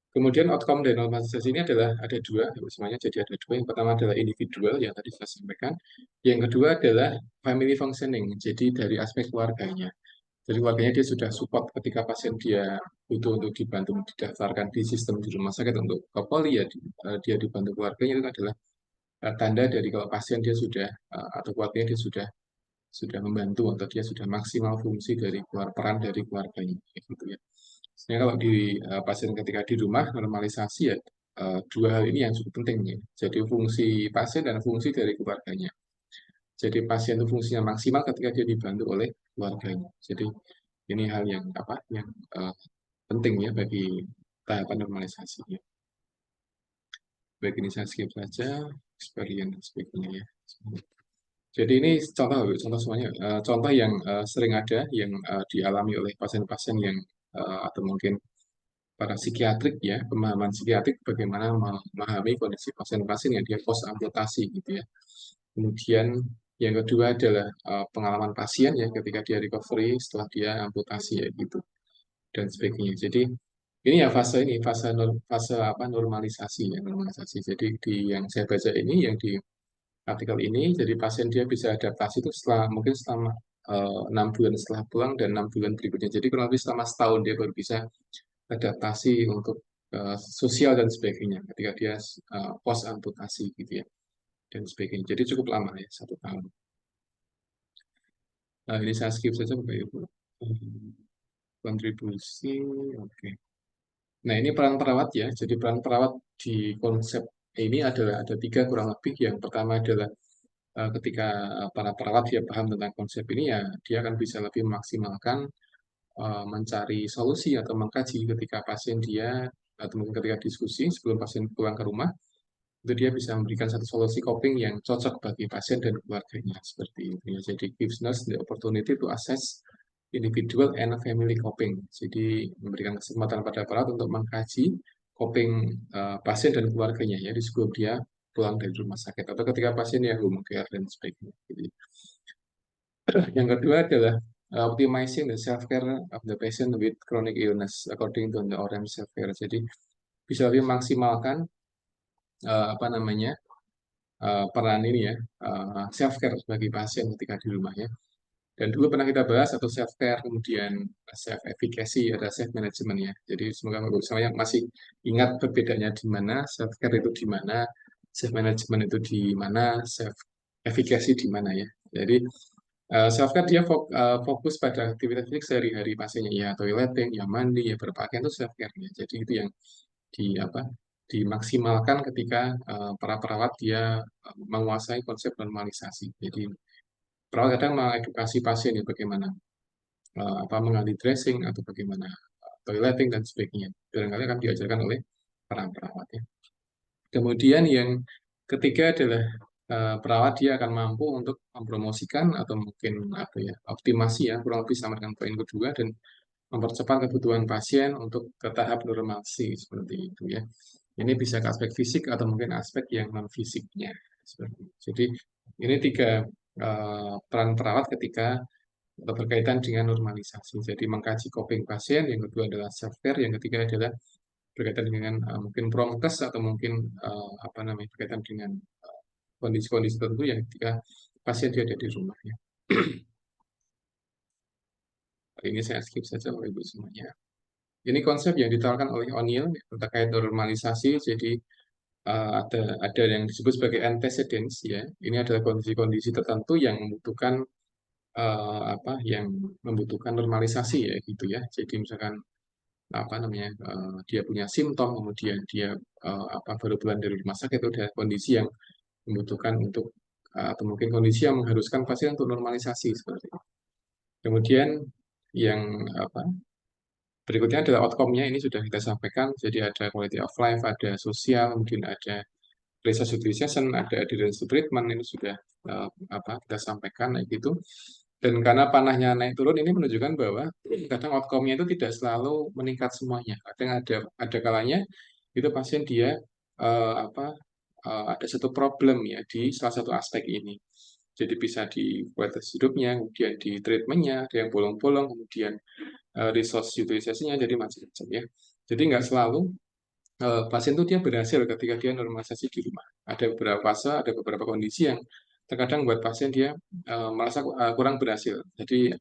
Kemudian outcome dari normalisasi ini adalah ada dua, semuanya jadi ada dua. Yang pertama adalah individual yang tadi saya sampaikan. Yang kedua adalah family functioning, jadi dari aspek keluarganya. Jadi keluarganya dia sudah support ketika pasien dia butuh untuk dibantu didaftarkan di sistem di rumah sakit untuk ke poli ya, dia dibantu keluarganya, itu adalah tanda dari kalau pasien dia sudah atau keluarganya dia sudah membantu atau dia sudah maksimal fungsi dari peran dari keluarganya gitu ya. Sebenarnya kalau di pasien ketika di rumah normalisasi ya dua hal ini yang cukup penting ya. Jadi fungsi pasien dan fungsi dari keluarganya. Jadi pasien itu fungsinya maksimal ketika dia dibantu oleh keluarganya. Jadi ini hal yang apa yang penting ya bagi tahapan normalisasi ya. Baik, ini saya skip saja experience dan sebagainya ya. Jadi ini contoh semuanya, contoh yang sering ada yang dialami oleh pasien-pasien yang atau mungkin para psikiatrik ya, pemahaman psikiatrik bagaimana memahami kondisi pasien-pasien yang dia post amputasi gitu ya. Kemudian yang kedua adalah pengalaman pasien ya ketika dia recovery setelah dia amputasi ya gitu dan sebagainya. Jadi ini ya fase apa normalisasi ya, normalisasi. Jadi di yang saya baca ini yang di artikel ini, jadi pasien dia bisa adaptasi itu setelah mungkin selama 6 bulan setelah pulang dan 6 bulan berikutnya. Jadi kurang lebih selama setahun dia baru bisa adaptasi untuk sosial dan sebagainya ketika dia post amputasi gitu ya dan sebagainya. Jadi cukup lama ya 1 tahun. Nah, ini saya skip saja Bapak Ibu. Kontribusi, oke. Nah, ini peran perawat ya. Jadi peran perawat di konsep ini adalah ada tiga kurang lebih. Yang pertama adalah ketika para perawat dia paham tentang konsep ini ya dia akan bisa lebih memaksimalkan mencari solusi atau mengkaji ketika pasien dia atau mungkin ketika diskusi sebelum pasien pulang ke rumah itu dia bisa memberikan satu solusi coping yang cocok bagi pasien dan keluarganya seperti itu ya. Jadi gives nurse the opportunity to assess individual and family coping. Jadi memberikan kesempatan pada perawat untuk mengkaji coping pasien dan keluarganya ya di sebelum dia pulang dari rumah sakit atau ketika pasien ya home care dan sebagainya. Jadi, yang kedua adalah optimizing the self-care of the patient with chronic illness according to the Orange Self-Care. Jadi bisa lebih maksimalkan apa namanya peran ini ya self-care bagi pasien ketika di rumahnya. Dan dulu pernah kita bahas atau self-care, kemudian self-efficacy, ada self-management ya. Jadi semoga Bapak semuanya masih ingat perbedaannya di mana, self-care itu di mana, self-management itu di mana, self-efficacy di mana ya. Jadi self-care dia fokus pada aktivitas fisik sehari-hari pasiennya, ya toileting, ya mandi, ya berpakaian itu self-care-nya. Jadi itu yang di apa dimaksimalkan ketika para perawat dia menguasai konsep normalisasi. Jadi perawat kadang mengedukasi pasien ya bagaimana apa mengganti dressing atau bagaimana toileting dan sebagainya. Barangkali akan diajarkan oleh para perawat ya. Kemudian yang ketiga adalah perawat dia akan mampu untuk mempromosikan atau mungkin apa ya optimasi ya kurang lebih sama dengan poin kedua dan mempercepat kebutuhan pasien untuk ke tahap normalisasi seperti itu ya. Ini bisa ke aspek fisik atau mungkin aspek yang non fisiknya seperti itu. Jadi ini tiga peran perawat ketika berkaitan dengan normalisasi. Jadi mengkaji coping pasien, yang kedua adalah self care, yang ketiga adalah berkaitan dengan mungkin promkes atau mungkin apa namanya berkaitan dengan kondisi-kondisi tertentu yang ketika pasien dia ada di rumahnya. Ini saya skip saja Bapak Ibu semuanya. Ini konsep yang ditawarkan oleh O'Neill terkait normalisasi. Jadi ada yang disebut sebagai antecedents ya. Ini adalah kondisi-kondisi tertentu yang membutuhkan apa yang membutuhkan normalisasi ya gitu ya. Jadi misalkan apa namanya dia punya simptom kemudian dia apa baru pulang dari rumah sakit itu ada kondisi yang membutuhkan untuk atau mungkin kondisi yang mengharuskan pasien untuk normalisasi seperti itu. Kemudian yang apa Berikutnya adalah outcome-nya, ini sudah kita sampaikan, jadi ada quality of life, ada sosial, mungkin ada resource utilization, ada adherence to treatment, ini sudah kita sampaikan kayak gitu. Dan karena panahnya naik turun, ini menunjukkan bahwa kadang outcome-nya itu tidak selalu meningkat semuanya. Kadang ada kalanya itu pasien dia ada satu problem ya di salah satu aspek ini. Jadi bisa di kualitas hidupnya, kemudian di treatmentnya, ada yang bolong-bolong, kemudian resource utilization-nya, jadi macam-macam ya. Jadi nggak selalu pasien itu dia berhasil ketika dia normalisasi di rumah. Ada beberapa fase, ada beberapa kondisi yang terkadang buat pasien dia merasa kurang berhasil. Jadi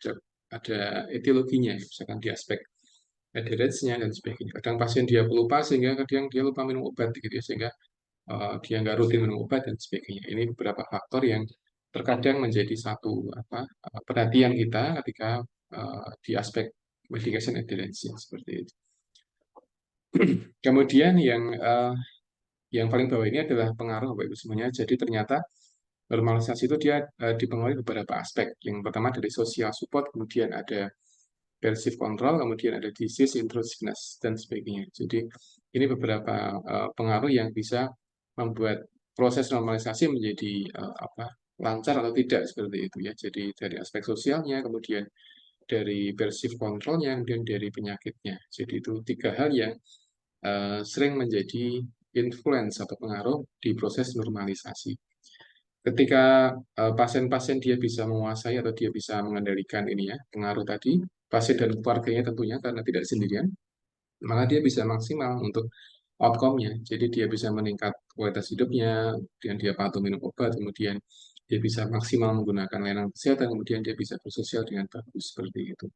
ada etiologinya, misalkan di aspek adherence-nya dan sebagainya. Kadang pasien dia pelupa sehingga kadang dia lupa minum obat gitu ya, sehingga dia nggak rutin minum obat dan sebagainya. Ini beberapa faktor yang terkadang menjadi satu perhatian kita ketika di aspek medication adherence seperti itu. Kemudian yang paling bawah ini adalah pengaruh Bapak Ibu semuanya. Jadi ternyata normalisasi itu dia dipengaruhi beberapa aspek. Yang pertama dari social support, kemudian ada perceived control, kemudian ada disease intrusiveness dan sebagainya. Jadi ini beberapa pengaruh yang bisa membuat proses normalisasi menjadi lancar atau tidak seperti itu ya. Jadi dari aspek sosialnya, kemudian dari perceived controlnya, kemudian dari penyakitnya. Jadi itu tiga hal yang sering menjadi influence atau pengaruh di proses normalisasi. Ketika pasien-pasien dia bisa menguasai atau dia bisa mengendalikan ini ya, pengaruh tadi, pasien dan keluarganya tentunya karena tidak sendirian, maka dia bisa maksimal untuk outcome-nya. Jadi dia bisa meningkat kualitas hidupnya, kemudian dia patuh minum obat, kemudian dia bisa maksimal menggunakan layanan kesehatan, kemudian dia bisa bersosial dengan bagus seperti itu.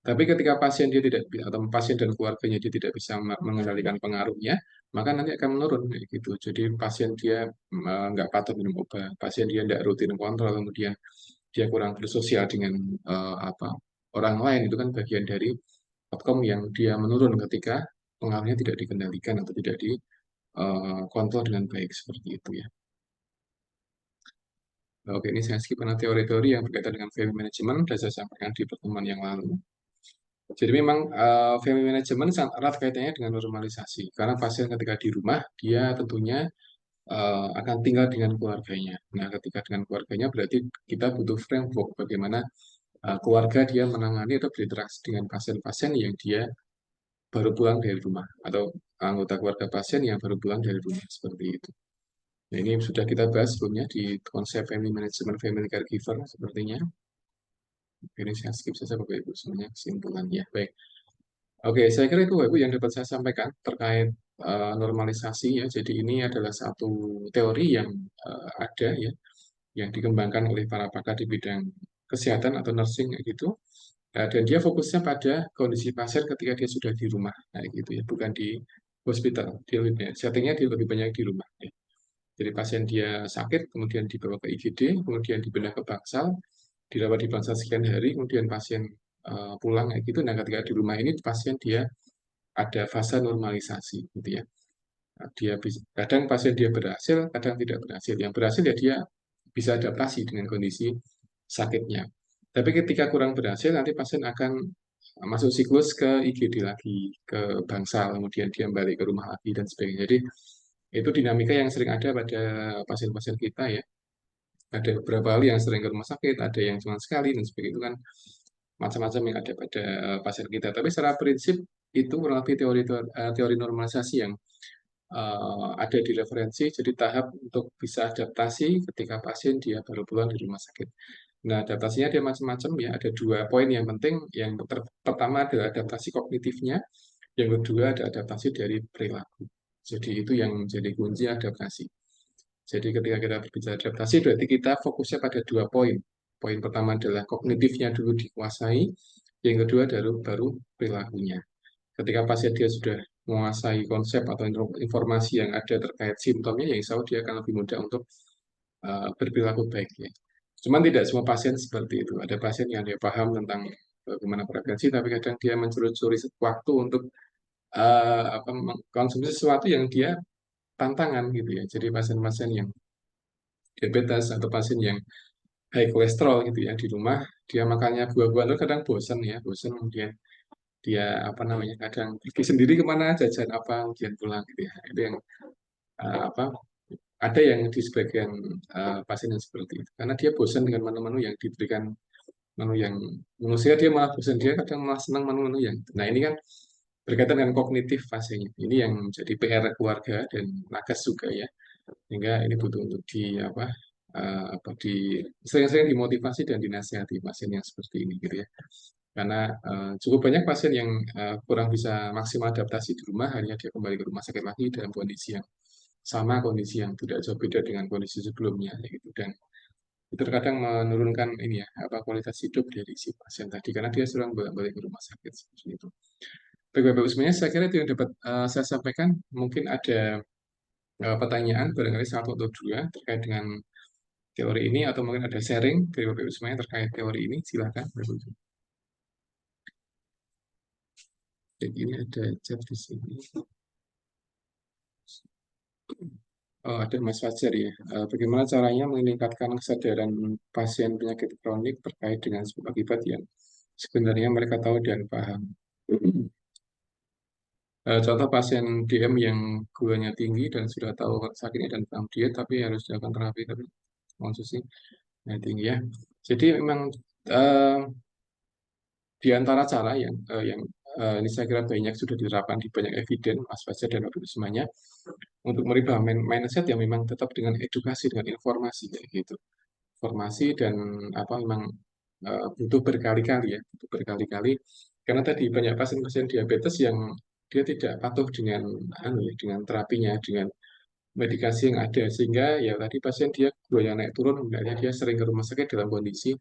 Tapi ketika pasien dia tidak atau pasien dan keluarganya dia tidak bisa mengendalikan pengaruhnya, maka nanti akan menurun kayak gitu. Jadi pasien dia nggak patuh minum obat, pasien dia tidak rutin kontrol, kemudian dia kurang bersosial dengan orang lain, itu kan bagian dari outcome yang dia menurun ketika pengaruhnya tidak dikendalikan atau tidak dikontrol dengan baik seperti itu ya. Oke, ini saya skip karena teori-teori yang berkaitan dengan value management sudah saya sampaikan di pertemuan yang lalu. Jadi memang family management sangat erat kaitannya dengan normalisasi. Karena pasien ketika di rumah, dia tentunya akan tinggal dengan keluarganya. Nah, ketika dengan keluarganya berarti kita butuh framework bagaimana keluarga dia menangani atau berinteraksi dengan pasien-pasien yang dia baru pulang dari rumah atau anggota keluarga pasien yang baru pulang dari rumah seperti itu. Nah, ini sudah kita bahas sebelumnya di konsep family management, family caregiver sepertinya. Ini saya skip saja Bapak Ibu semuanya kesimpulannya. Baik. Oke, saya kira itu Bapak Ibu yang dapat saya sampaikan terkait normalisasi ya. Jadi ini adalah satu teori yang ada ya, yang dikembangkan oleh para pakar di bidang kesehatan atau nursing gitu. Dan dia fokusnya pada kondisi pasien ketika dia sudah di rumah, kayak gitu ya, bukan di hospital. Settingnya dia lebih banyak di rumah. Ya. Jadi pasien dia sakit, kemudian dibawa ke IGD, kemudian dipindah ke Bangsal, dirawat di Bangsal sekian hari, kemudian pasien pulang kayak gitu. Nah, ketika di rumah ini pasien dia ada fase normalisasi gitu ya. Nah, kadang pasien dia berhasil, kadang tidak berhasil. Yang berhasil ya dia bisa adaptasi dengan kondisi sakitnya. Tapi ketika kurang berhasil, nanti pasien akan masuk siklus ke IGD lagi, ke Bangsal, kemudian dia balik ke rumah lagi dan sebagainya. Jadi itu dinamika yang sering ada pada pasien-pasien kita ya. Ada beberapa kali yang sering ke rumah sakit, ada yang cuma sekali dan sebagainya. Itu kan macam-macam yang ada pada pasien kita. Tapi secara prinsip itu kurang lebih teori normalisasi yang ada di referensi, jadi tahap untuk bisa adaptasi ketika pasien dia baru pulang di rumah sakit. Nah, adaptasinya ada macam-macam ya. Ada dua poin yang penting. Yang pertama adalah adaptasi kognitifnya, yang kedua ada adaptasi dari perilaku. Jadi itu yang menjadi kunci adaptasi. Jadi ketika kita berbicara adaptasi, berarti kita fokusnya pada dua poin. Poin pertama adalah kognitifnya dulu dikuasai, yang kedua baru perilakunya. Ketika pasien dia sudah menguasai konsep atau informasi yang ada terkait simptomnya, ya insya Allah dia akan lebih mudah untuk berperilaku baik. Ya. Cuman tidak semua pasien seperti itu. Ada pasien yang dia paham tentang bagaimana prevensi, tapi kadang dia mencuri-curi waktu untuk konsumsi sesuatu yang dia tantangan gitu ya. Jadi pasien-pasien yang diabetes atau pasien yang high kolesterol gitu ya di rumah dia makannya buah-buahan itu kadang bosan ya, bosan kemudian dia apa namanya kadang pergi sendiri kemana jajan apa kemudian pulang gitu ya. Itu yang apa ada yang di sebagian pasien yang seperti itu karena dia bosan dengan menu-menu yang diberikan menu yang manusia dia malah bosan dia kadang malah senang menu-menu yang nah ini kan berkaitan dengan kognitif fasenya ini yang jadi PR keluarga dan nakes juga ya sehingga ini butuh untuk di apa di sering-sering dimotivasi dan dinasihati pasien yang seperti ini gitu ya karena cukup banyak pasien yang kurang bisa maksimal adaptasi di rumah hanya dia kembali ke rumah sakit lagi dalam kondisi yang sama kondisi yang tidak jauh beda dengan kondisi sebelumnya gitu dan itu terkadang menurunkan ini ya apa kualitas hidup dari si pasien tadi karena dia sering bolak-balik ke rumah sakit seperti itu. Baik Bapak, sebenarnya saya kira itu yang dapat saya sampaikan. Mungkin ada pertanyaan barangkali satu atau dua terkait dengan teori ini atau mungkin ada sharing dari Bapak Ibu semuanya terkait teori ini. Silakan Bapak Ibu. Jadi ini ada chat di sini. Oh, ada Mas Fajar ya. Bagaimana caranya meningkatkan kesadaran pasien penyakit kronik terkait dengan sebab akibat yang sebenarnya mereka tahu dan paham. Contoh pasien DM yang gulanya tinggi dan sudah tahu sakitnya dan paham diet, tapi harus dilakukan terapi, tapi konsumsi yang tinggi ya. Jadi memang eh, di antara cara yang ini saya kira banyak sudah diterapkan di banyak eviden, Mas Fajar dan Bapak Ibu semuanya, untuk merubah mindset yang memang tetap dengan edukasi, dengan informasi, kayak gitu. Informasi dan apa memang butuh berkali-kali ya, butuh berkali-kali. Karena tadi banyak pasien-pasien diabetes yang dia tidak patuh dengan dengan terapinya, dengan medikasi yang ada, sehingga ya tadi pasien dia gulanya naik turun, hendaknya dia sering ke rumah sakit dalam kondisi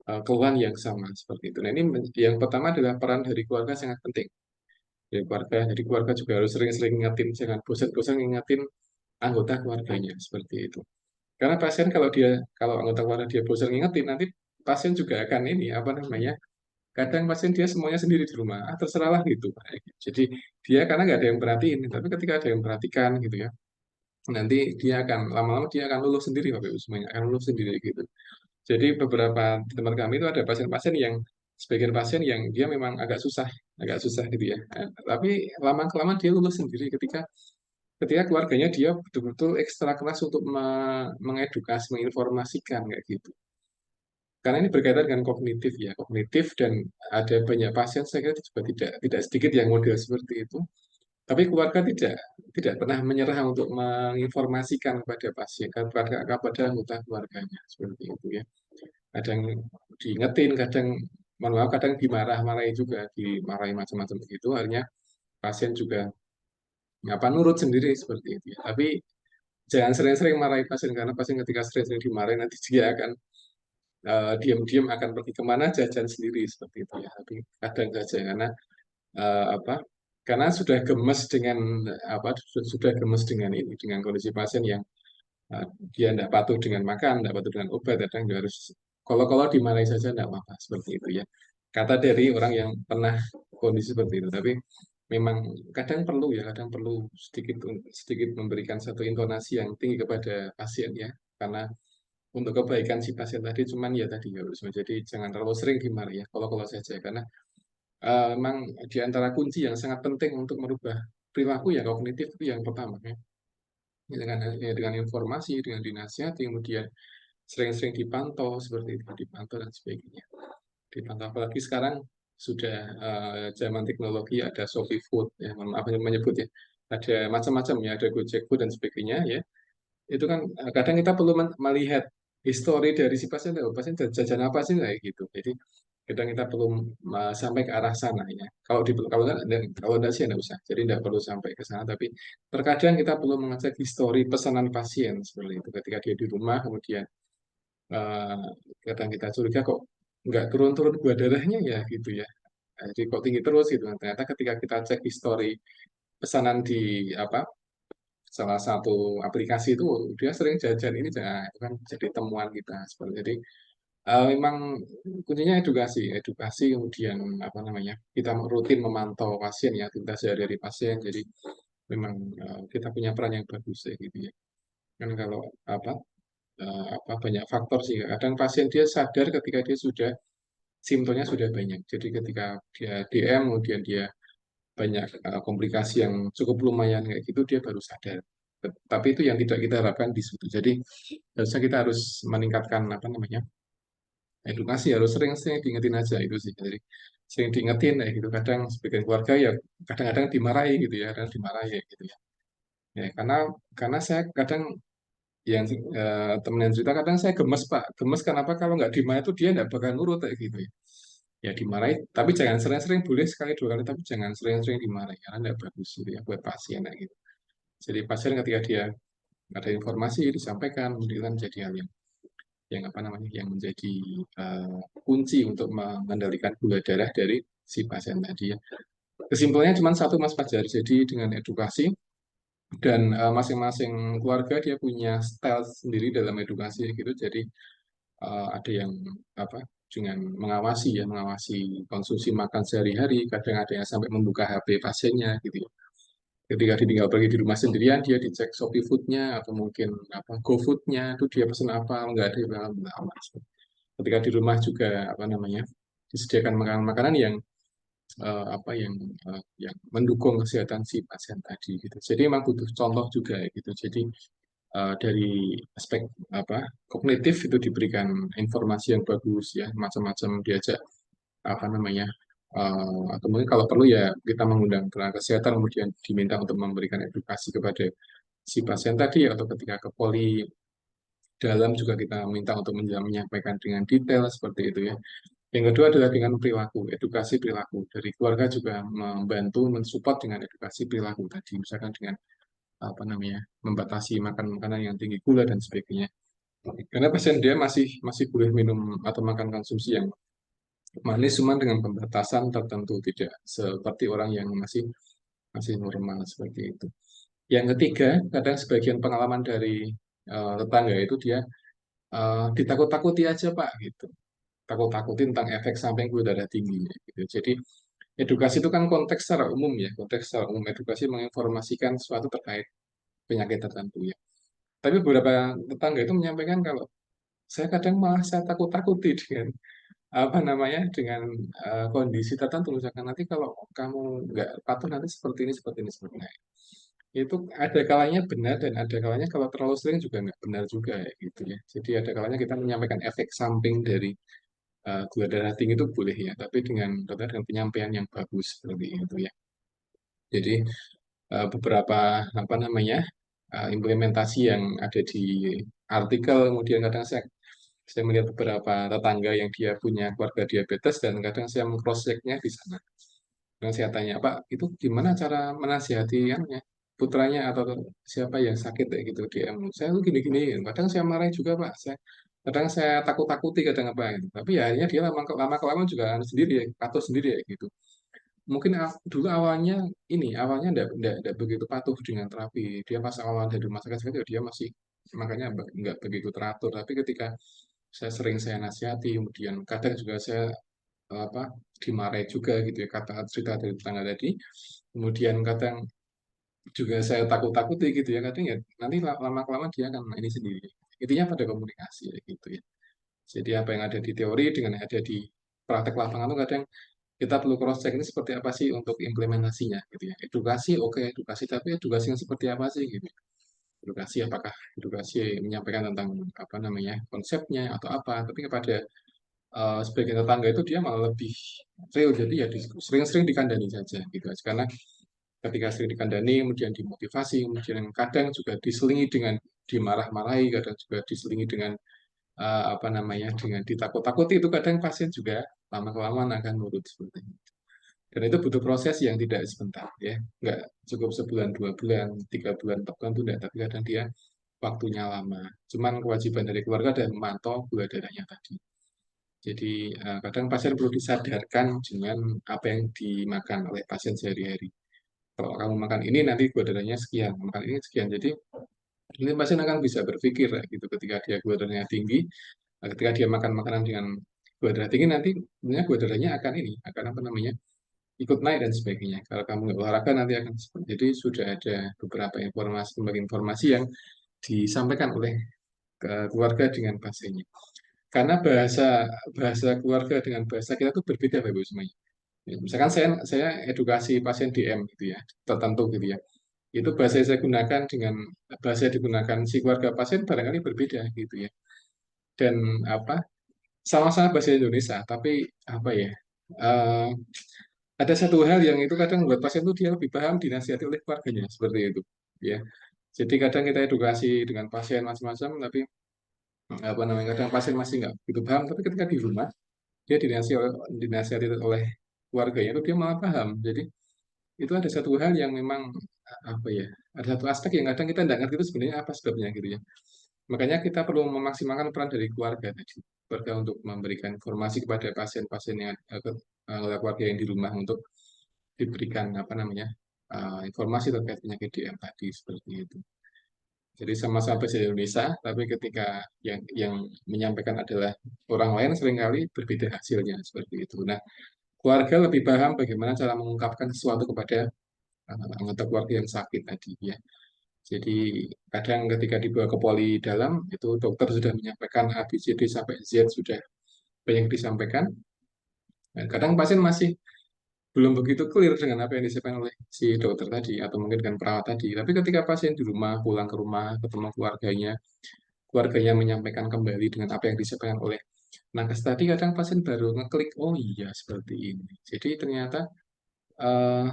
keluhan yang sama seperti itu. Nah ini yang pertama adalah peran dari keluarga sangat penting. Dari keluarga, jadi keluarga juga harus sering-sering ingetin, jangan bosan-bosan ingetin anggota keluarganya seperti itu. Karena pasien kalau anggota keluarga dia bosan ngingetin, nanti pasien juga akan ini apa namanya? Kadang pasien dia semuanya sendiri di rumah, terserahlah gitu. Jadi dia karena nggak ada yang perhatiin, tapi ketika ada yang perhatikan gitu ya, nanti dia akan lama-lama dia akan luluh sendiri Bapak Ibu semuanya, akan luluh sendiri gitu. Jadi beberapa di tempat kami itu ada pasien-pasien yang sebagian pasien yang dia memang agak susah gitu ya. Tapi lama kelamaan dia lulus sendiri ketika ketika keluarganya dia betul-betul ekstra keras untuk mengedukasi, menginformasikan kayak gitu. Karena ini berkaitan dengan kognitif ya, kognitif dan ada banyak pasien saya kira juga tidak sedikit yang model seperti itu. Tapi keluarga tidak pernah menyerah untuk menginformasikan kepada pasien, kepada anggota keluarganya seperti itu ya. Kadang diingetin, kadang mohon maaf, kadang dimarah-marahi juga, dimarahi macam-macam begitu. Akhirnya pasien juga apa nurut sendiri seperti itu ya. Tapi jangan sering-sering marahi pasien karena pasien ketika sering-sering dimarahi nanti dia akan diam-diam akan pergi kemana jajan sendiri seperti itu ya. Tapi kadang saja karena apa? Karena sudah gemes dengan apa? Sudah gemes dengan ini dengan kondisi pasien yang uh, dia tidak patuh dengan makan, tidak patuh dengan obat, kadang dia harus kalau dimarahi saja tidak apa-apa seperti itu ya. Kata dari orang yang pernah kondisi seperti itu. Tapi memang kadang perlu ya, kadang perlu sedikit sedikit memberikan satu intonasi yang tinggi kepada pasien ya, karena untuk kebaikan si pasien tadi cuman ya tadi ya harus jadi jangan terlalu sering dimarahi ya kalau saja karena memang di antara kunci yang sangat penting untuk merubah perilaku ya kognitif itu yang pertama ya. Dengan informasi dengan dinasihati kemudian sering-sering dipantau seperti itu dipantau dan sebagainya dipantau apalagi sekarang sudah zaman teknologi ada Shopee Food ya apa yang menyebut ya ada macam-macam ya ada Gojek Food dan sebagainya ya itu kan kadang kita perlu melihat histori dari si pasien, oh, pasien jajan apa sih kayak gitu. Jadi kadang kita perlu sampai ke arah sana ya. Kalau enggak sih enggak usah. Jadi enggak perlu sampai ke sana, tapi terkadang kita perlu mengecek histori pesanan pasien seperti itu. Ketika dia di rumah, kemudian eh, kadang kita curiga kok nggak turun-turun gula darahnya ya gitu ya. Jadi kok tinggi terus gitu. Nah, ternyata ketika kita cek histori pesanan di apa salah satu aplikasi itu dia sering jajan ini itu kan jadi temuan kita seperti jadi memang kuncinya edukasi edukasi kemudian apa namanya kita rutin memantau pasien ya aktivitas dari pasien jadi memang kita punya peran yang bagus ya gitu ya kan kalau apa banyak faktor sih kadang pasien dia sadar ketika dia sudah simptomnya sudah banyak. Jadi ketika dia DM, kemudian dia banyak komplikasi yang cukup lumayan kayak gitu, dia baru sadar. Tapi itu yang tidak kita harapkan di situ. Jadi harusnya kita harus meningkatkan apa namanya edukasi, harus sering-sering diingetin aja itu sih. Jadi sering diingetin ya gitu. Kadang sebagian keluarga ya kadang-kadang dimarahi gitu ya, kadang dimarahi ya gitu ya. Ya karena saya kadang yang temen yang cerita kadang saya gemes Pak, gemes kenapa kalau nggak dimarahi itu dia nggak bakal nurut kayak gitu ya. Ya dimarahi, tapi jangan sering-sering, boleh sekali dua kali, tapi jangan sering-sering dimarahi karena nggak bagus gitu ya buat pasien kayak gitu. Jadi pasien ketika dia ada informasi disampaikan, kemudian kan jadi hal yang apa namanya yang menjadi kunci untuk mengendalikan gula darah dari si pasien tadi ya. Kesimpulannya cuma satu Mas Fajar, jadi dengan edukasi dan masing-masing keluarga dia punya style sendiri dalam edukasi gitu. Jadi ada yang apa dengan mengawasi ya, mengawasi konsumsi makan sehari-hari, kadang ada yang sampai membuka HP pasiennya gitu ya. Ketika ditinggal pergi di rumah sendirian, dia dicek Shopee Food-nya atau mungkin apa GoFood-nya itu dia pesan apa, nggak ada yang aman. Ketika di rumah juga apa namanya disediakan makanan-makanan yang apa yang mendukung kesehatan si pasien tadi gitu. Jadi memang butuh contoh juga gitu. Jadi dari aspek apa kognitif itu diberikan informasi yang bagus ya, macam-macam diajak apa namanya atau mungkin kalau perlu ya kita mengundang tenaga kesehatan kemudian diminta untuk memberikan edukasi kepada si pasien tadi atau ketika ke poli dalam juga kita minta untuk menyampaikan dengan detail seperti itu ya. Yang kedua adalah dengan perilaku, edukasi perilaku. Dari keluarga juga membantu mensupport dengan edukasi perilaku tadi, misalkan dengan apa namanya membatasi makan makanan yang tinggi gula dan sebagainya. Karena pasien dia masih masih boleh minum atau makan konsumsi yang manis, cuma dengan pembatasan tertentu, tidak seperti orang yang masih masih normal seperti itu. Yang ketiga, kadang sebagian pengalaman dari tetangga itu dia ditakut-takuti aja Pak gitu, takut-takutin tentang efek samping gula darah tinggi gitu. Jadi edukasi itu kan konteks secara umum ya, konteks secara umum edukasi menginformasikan sesuatu terkait penyakit tertentu ya. Tapi beberapa tetangga itu menyampaikan kalau saya kadang malah saya takut-takuti dengan apa namanya dengan kondisi tertentu, misalkan nanti kalau kamu nggak patuh nanti seperti ini seperti ini. Itu ada kalanya benar dan ada kalanya kalau terlalu sering juga nggak benar juga ya gitu ya. Jadi ada kalanya kita menyampaikan efek samping dari gula darah tinggi itu boleh ya, tapi dengan penyampaian yang bagus seperti itu ya. Jadi beberapa apa namanya implementasi yang ada di artikel, kemudian kadang saya melihat beberapa tetangga yang dia punya keluarga diabetes dan kadang saya meng-cross check-nya di sana. Dan saya tanya, Pak, itu gimana cara menasihati anunya, putranya atau siapa yang sakit kayak gitu dia. Saya tuh gini-gini, kadang saya marah juga, Pak. Kadang saya takut-takuti kadang apa gitu. Tapi ya akhirnya dia lama kelamaan juga anu sendiri ya, patuh sendiri ya gitu. Mungkin dulu awalnya awalnya enggak begitu patuh dengan terapi. Dia pas awal dari rumah sakit ya dia masih makanya nggak begitu teratur. Tapi ketika saya nasihati, kemudian kadang juga saya apa dimarahi juga gitu ya kata cerita dari tetangga tadi. Kemudian kadang juga saya takut-takuti gitu ya. Kadang ya nanti lama kelamaan dia akan ini sendiri. Intinya pada komunikasi ya gitu ya. Jadi apa yang ada di teori dengan yang ada di praktek lapangan itu kadang kita perlu cross check ini seperti apa sih untuk implementasinya gitu ya. Edukasi oke, edukasi tapi edukasi yang seperti apa sih gitu. Edukasi apakah edukasi menyampaikan tentang apa namanya konsepnya atau apa, tapi kepada sebagian tetangga itu dia malah lebih real, jadi ya sering-sering dikandani saja gitu aja. Karena ketika sering dikandani kemudian dimotivasi, kemudian kadang juga diselingi dengan dimarah-marahi, kadang juga diselingi dengan apa namanya dengan ditakut-takuti, itu kadang pasien juga lama-kelamaan akan nurut seperti itu. Dan itu butuh proses yang tidak sebentar ya, nggak cukup sebulan, 2 bulan, 3 bulan, 4 bulan itu enggak, tapi kadang dia waktunya lama. Cuman kewajiban dari keluarga dan memantau gula darahnya tadi. Jadi kadang pasien perlu disadarkan dengan apa yang dimakan oleh pasien sehari-hari. Kalau kamu makan ini nanti gula darahnya sekian, makan ini sekian. Jadi ini pasien akan bisa berpikir gitu ketika dia gula darahnya tinggi, ketika dia makan makanan dengan gula darah tinggi nanti sebenarnya gula darahnya akan akan apa namanya ikut naik dan sebagainya. Kalau kamu nggak olahraga nanti akan seperti. Jadi sudah ada beberapa informasi yang disampaikan oleh keluarga dengan pasiennya. karena bahasa bahasa keluarga dengan bahasa kita tuh berbeda Bapak Ibu semuanya. Ya, misalkan saya edukasi pasien DM gitu ya, tertentu gitu ya. Itu bahasa yang saya gunakan dengan bahasa yang digunakan si keluarga pasien barangkali berbeda gitu ya. Dan apa? Sama-sama bahasa Indonesia, tapi apa ya? eh, ada satu hal yang itu kadang membuat pasien itu dia lebih paham dinasihati oleh keluarganya seperti itu ya. Jadi kadang kita edukasi dengan pasien macam-macam, tapi apa namanya kadang pasien masih nggak begitu paham, tapi ketika di rumah dia dinasihati oleh keluarganya itu dia malah paham. Jadi itu ada satu hal yang memang apa ya, ada satu aspek yang kadang kita tidak ngerti itu sebenarnya apa sebabnya gitu ya. Makanya kita perlu memaksimalkan peran dari keluarga tadi, keluarga untuk memberikan informasi kepada pasien-pasien yang keluarga yang di rumah untuk diberikan apa namanya informasi terkait penyakit DM tadi seperti itu. Jadi sama-sama bahasa Indonesia, tapi ketika yang menyampaikan adalah orang lain seringkali berbeda hasilnya seperti itu. Nah, keluarga lebih paham bagaimana cara mengungkapkan sesuatu kepada anggota keluarga yang sakit tadi ya. Jadi kadang ketika dibawa ke poli dalam itu dokter sudah menyampaikan A, B, C, D sampai Z sudah banyak disampaikan. Nah, kadang pasien masih belum begitu clear dengan apa yang disampaikan oleh si dokter tadi atau mungkin dengan perawat tadi. Tapi ketika pasien di rumah pulang ke rumah ketemu keluarganya, keluarganya menyampaikan kembali dengan apa yang disampaikan oleh nakes tadi, kadang pasien baru ngeklik, oh iya seperti ini. Jadi ternyata eh,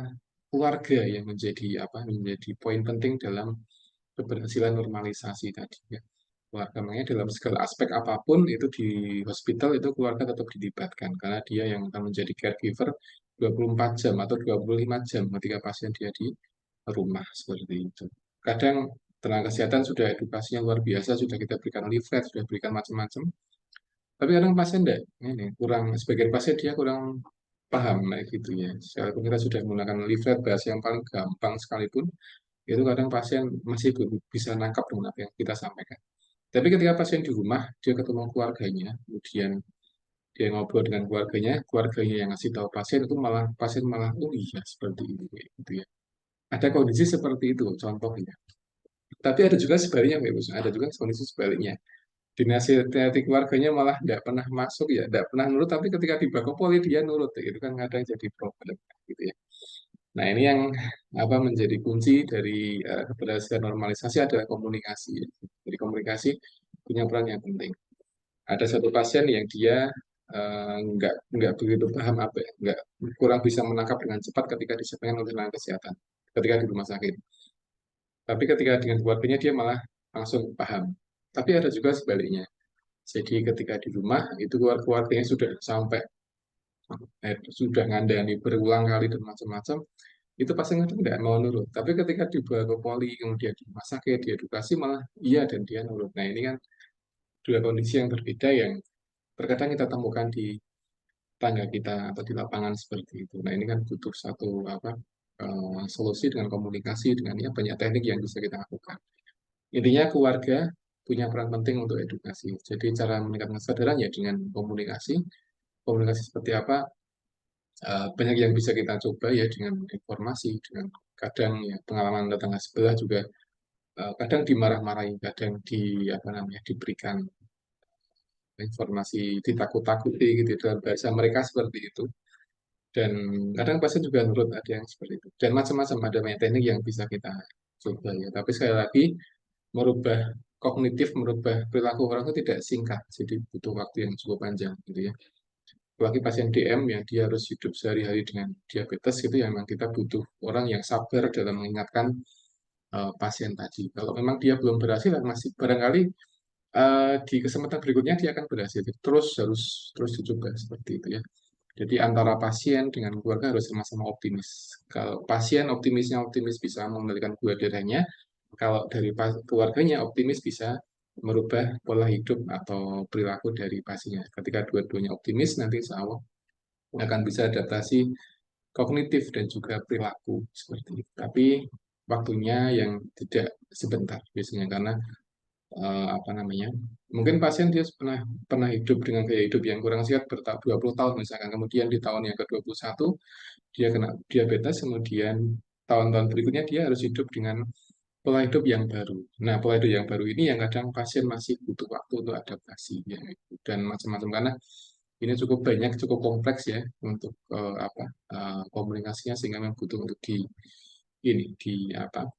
keluarga yang menjadi apa menjadi poin penting dalam keberhasilan normalisasi tadi ya. Keluarga makanya dalam segala aspek apapun itu di hospital itu keluarga tetap dilibatkan karena dia yang akan menjadi caregiver 24 jam atau 25 jam ketika pasien dia di rumah seperti itu. Kadang tenaga kesehatan sudah edukasinya luar biasa, sudah kita berikan leaflet, sudah berikan macam-macam. Tapi kadang pasien enggak, ini kurang, sebagian pasien dia kurang paham nah gitu ya. Sekalipun kita sudah menggunakan leaflet bahasa yang paling gampang sekalipun, itu kadang pasien masih belum bisa nangkap dengan apa yang kita sampaikan. Tapi ketika pasien di rumah, dia ketemu keluarganya, kemudian dia ngobrol dengan keluarganya, keluarganya yang ngasih tahu pasien itu malah pasien malah oh iya seperti itu kayak gitu ya. Ada kondisi seperti itu contohnya. Tapi ada juga sebaliknya, Mbak Ibu. Ada juga kondisi sebaliknya. Dinasihati keluarganya malah tidak pernah masuk ya, tidak pernah nurut, tapi ketika di poli dia nurut, itu kan kadang jadi problem gitu ya. Nah ini yang apa menjadi kunci dari keberhasilan normalisasi adalah komunikasi. Jadi komunikasi punya peran yang penting. Ada satu pasien yang dia nggak begitu paham apa ya, nggak kurang bisa menangkap dengan cepat ketika disampaikan oleh tenaga kesehatan, ketika di rumah sakit. Tapi ketika dengan keluarganya dia malah langsung paham. Tapi ada juga sebaliknya. Jadi ketika di rumah itu keluarganya sudah sampai sudah ngandani berulang kali dan macam-macam, itu pasti kadang tidak mau nurut. Tapi ketika dibawa ke poli, kemudian di rumah sakit, diedukasi malah iya dan dia nurut. Nah ini kan dua kondisi yang berbeda yang terkadang kita temukan di tangga kita atau di lapangan seperti itu. Nah ini kan butuh satu apa solusi dengan komunikasi dengan ya banyak teknik yang bisa kita lakukan. Intinya keluarga punya peran penting untuk edukasi. Jadi cara meningkatkan kesadaran ya dengan komunikasi. Komunikasi seperti apa? Banyak yang bisa kita coba ya dengan informasi, dengan kadang ya pengalaman tetangga sebelah juga kadang dimarah-marahi, kadang apa namanya diberikan informasi ditakut-takuti gitu dalam bahasa mereka seperti itu. Dan kadang pasien juga nurut ada yang seperti itu. Dan macam-macam ada banyak teknik yang bisa kita coba ya. Tapi sekali lagi merubah kognitif, merubah perilaku orang itu tidak singkat, jadi butuh waktu yang cukup panjang gitu ya. Apalagi pasien DM yang dia harus hidup sehari-hari dengan diabetes itu ya memang kita butuh orang yang sabar dalam mengingatkan pasien tadi. Kalau memang dia belum berhasil, masih barangkali di kesempatan berikutnya dia akan berhasil. Terus harus terus dicoba seperti itu ya. Jadi antara pasien dengan keluarga harus sama-sama optimis. Kalau pasien optimisnya optimis bisa mengendalikan gula darahnya, kalau dari keluarganya optimis bisa merubah pola hidup atau perilaku dari pasiennya. Ketika dua-duanya optimis, nanti insya Allah akan bisa adaptasi kognitif dan juga perilaku seperti itu. Tapi waktunya yang tidak sebentar biasanya karena apa namanya? Mungkin pasien dia pernah pernah hidup dengan gaya hidup yang kurang sehat 20 tahun misalkan, kemudian di tahun yang ke-21 dia kena diabetes, kemudian tahun-tahun berikutnya dia harus hidup dengan pola hidup yang baru. Nah, pola hidup yang baru ini yang kadang pasien masih butuh waktu untuk adaptasi ya, dan macam-macam karena ini cukup banyak, cukup kompleks ya untuk komunikasinya sehingga memang butuh untuk di apa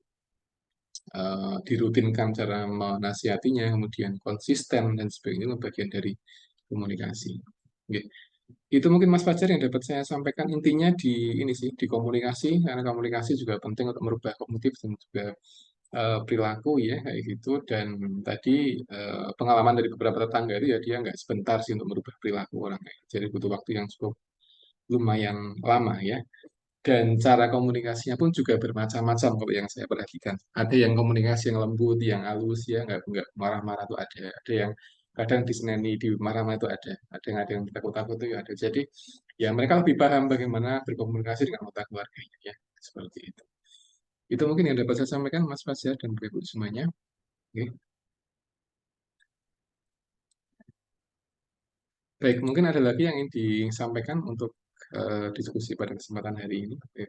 dirutinkan cara menasihatinya, kemudian konsisten dan sebagainya itu bagian dari komunikasi. Oke. Itu mungkin Mas Fajar yang dapat saya sampaikan intinya di ini sih di komunikasi karena komunikasi juga penting untuk merubah kognitif dan juga perilaku ya kayak gitu dan tadi pengalaman dari beberapa tetangga itu ya dia nggak sebentar sih untuk merubah perilaku orang kayak gitu. Jadi butuh waktu yang cukup lumayan lama ya dan cara komunikasinya pun juga bermacam-macam kalau yang saya perhatikan. Ada yang komunikasi yang lembut, yang halus ya, nggak marah-marah tuh ada. Ada yang kadang diseneni, di marah-marah itu ada yang takut-takut itu ada. Jadi ya mereka lebih paham bagaimana berkomunikasi dengan anggota keluarganya ya, seperti itu. Itu mungkin yang dapat saya sampaikan Mas Fajar dan Ibu semuanya. Oke. Baik, mungkin ada lagi yang ingin disampaikan untuk diskusi pada kesempatan hari ini. Oke.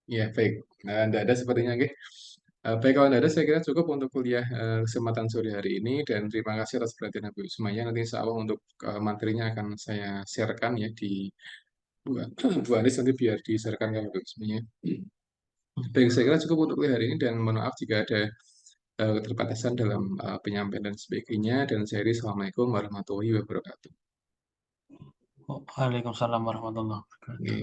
Ya, baik. Nah, tidak ada sepertinya, oke. Baik, kalau tidak ada, saya kira cukup untuk kuliah kesempatan sore hari ini. Dan terima kasih atas perhatian Ibu semuanya. Nanti insya Allah untuk materinya akan saya sharekan ya di dua, dua list nanti biar di-sharekan ke Ibu semuanya. Baik, saya kira cukup untuk kuliah hari ini. Dan mohon maaf jika ada keterbatasan dalam penyampaian dan sebagainya. Dan saya akhiri, Assalamualaikum warahmatullahi wabarakatuh. Waalaikumsalam warahmatullahi wabarakatuh. Oke.